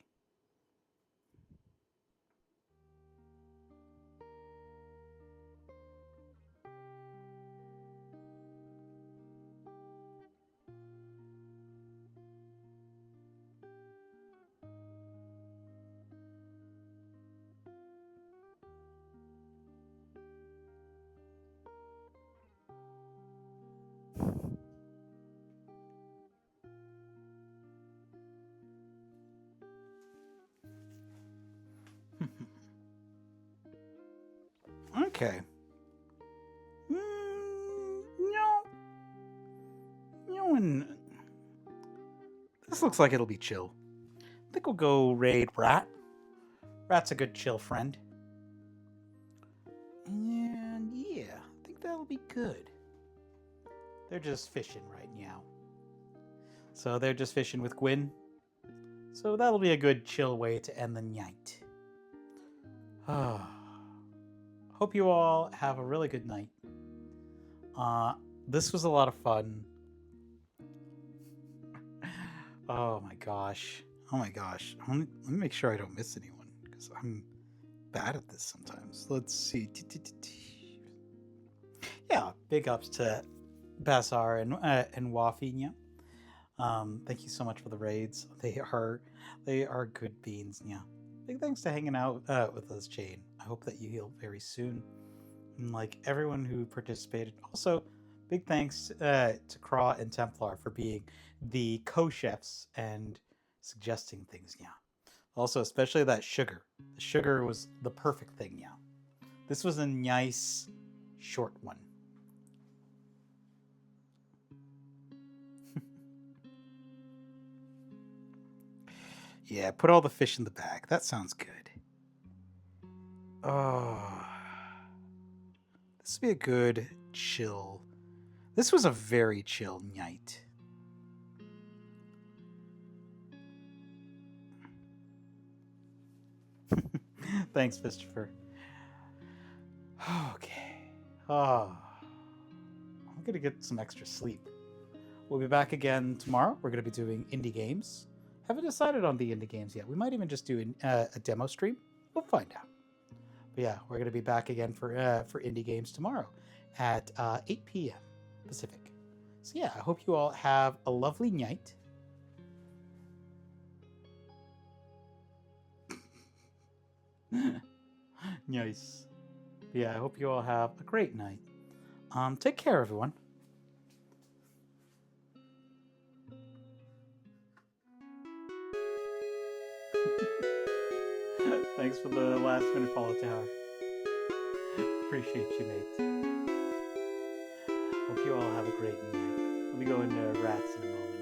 Okay. No. No, and this looks like it'll be chill. I think we'll go raid Rat. Rat's a good chill friend. And yeah, I think that'll be good. They're just fishing right now. So they're just fishing with Gwyn. So that'll be a good chill way to end the night. Hope you all have a really good night. This was a lot of fun. Oh my gosh. Let me make sure I don't miss anyone, because I'm bad at this sometimes. Let's see. Yeah, big ups to Bassar and Wafi. Thank you so much for the raids. They are good beans. Yeah. Big thanks to hanging out with us, Jane. I hope that you heal very soon. And like everyone who participated. Also, big thanks to Craw and Templar for being the co-chefs and suggesting things. Yeah. Also, especially that sugar. The sugar was the perfect thing. Yeah. This was a nice short one. Yeah, put all the fish in the bag. That sounds good. Oh, this would be a good chill. This was a very chill night. Thanks, Christopher. Okay. Oh, I'm gonna get some extra sleep. We'll be back again tomorrow. We're gonna be doing indie games. Haven't decided on the indie games yet. We might even just do a demo stream. We'll find out. But yeah, we're gonna be back again for indie games tomorrow at 8 p.m. Pacific. So yeah, I hope you all have a lovely night. Nice. Yeah, I hope you all have a great night. Take care, everyone. Thanks for the last minute follow, Tower. Appreciate you, mate. Hope you all have a great night. Let me go into rats in a moment.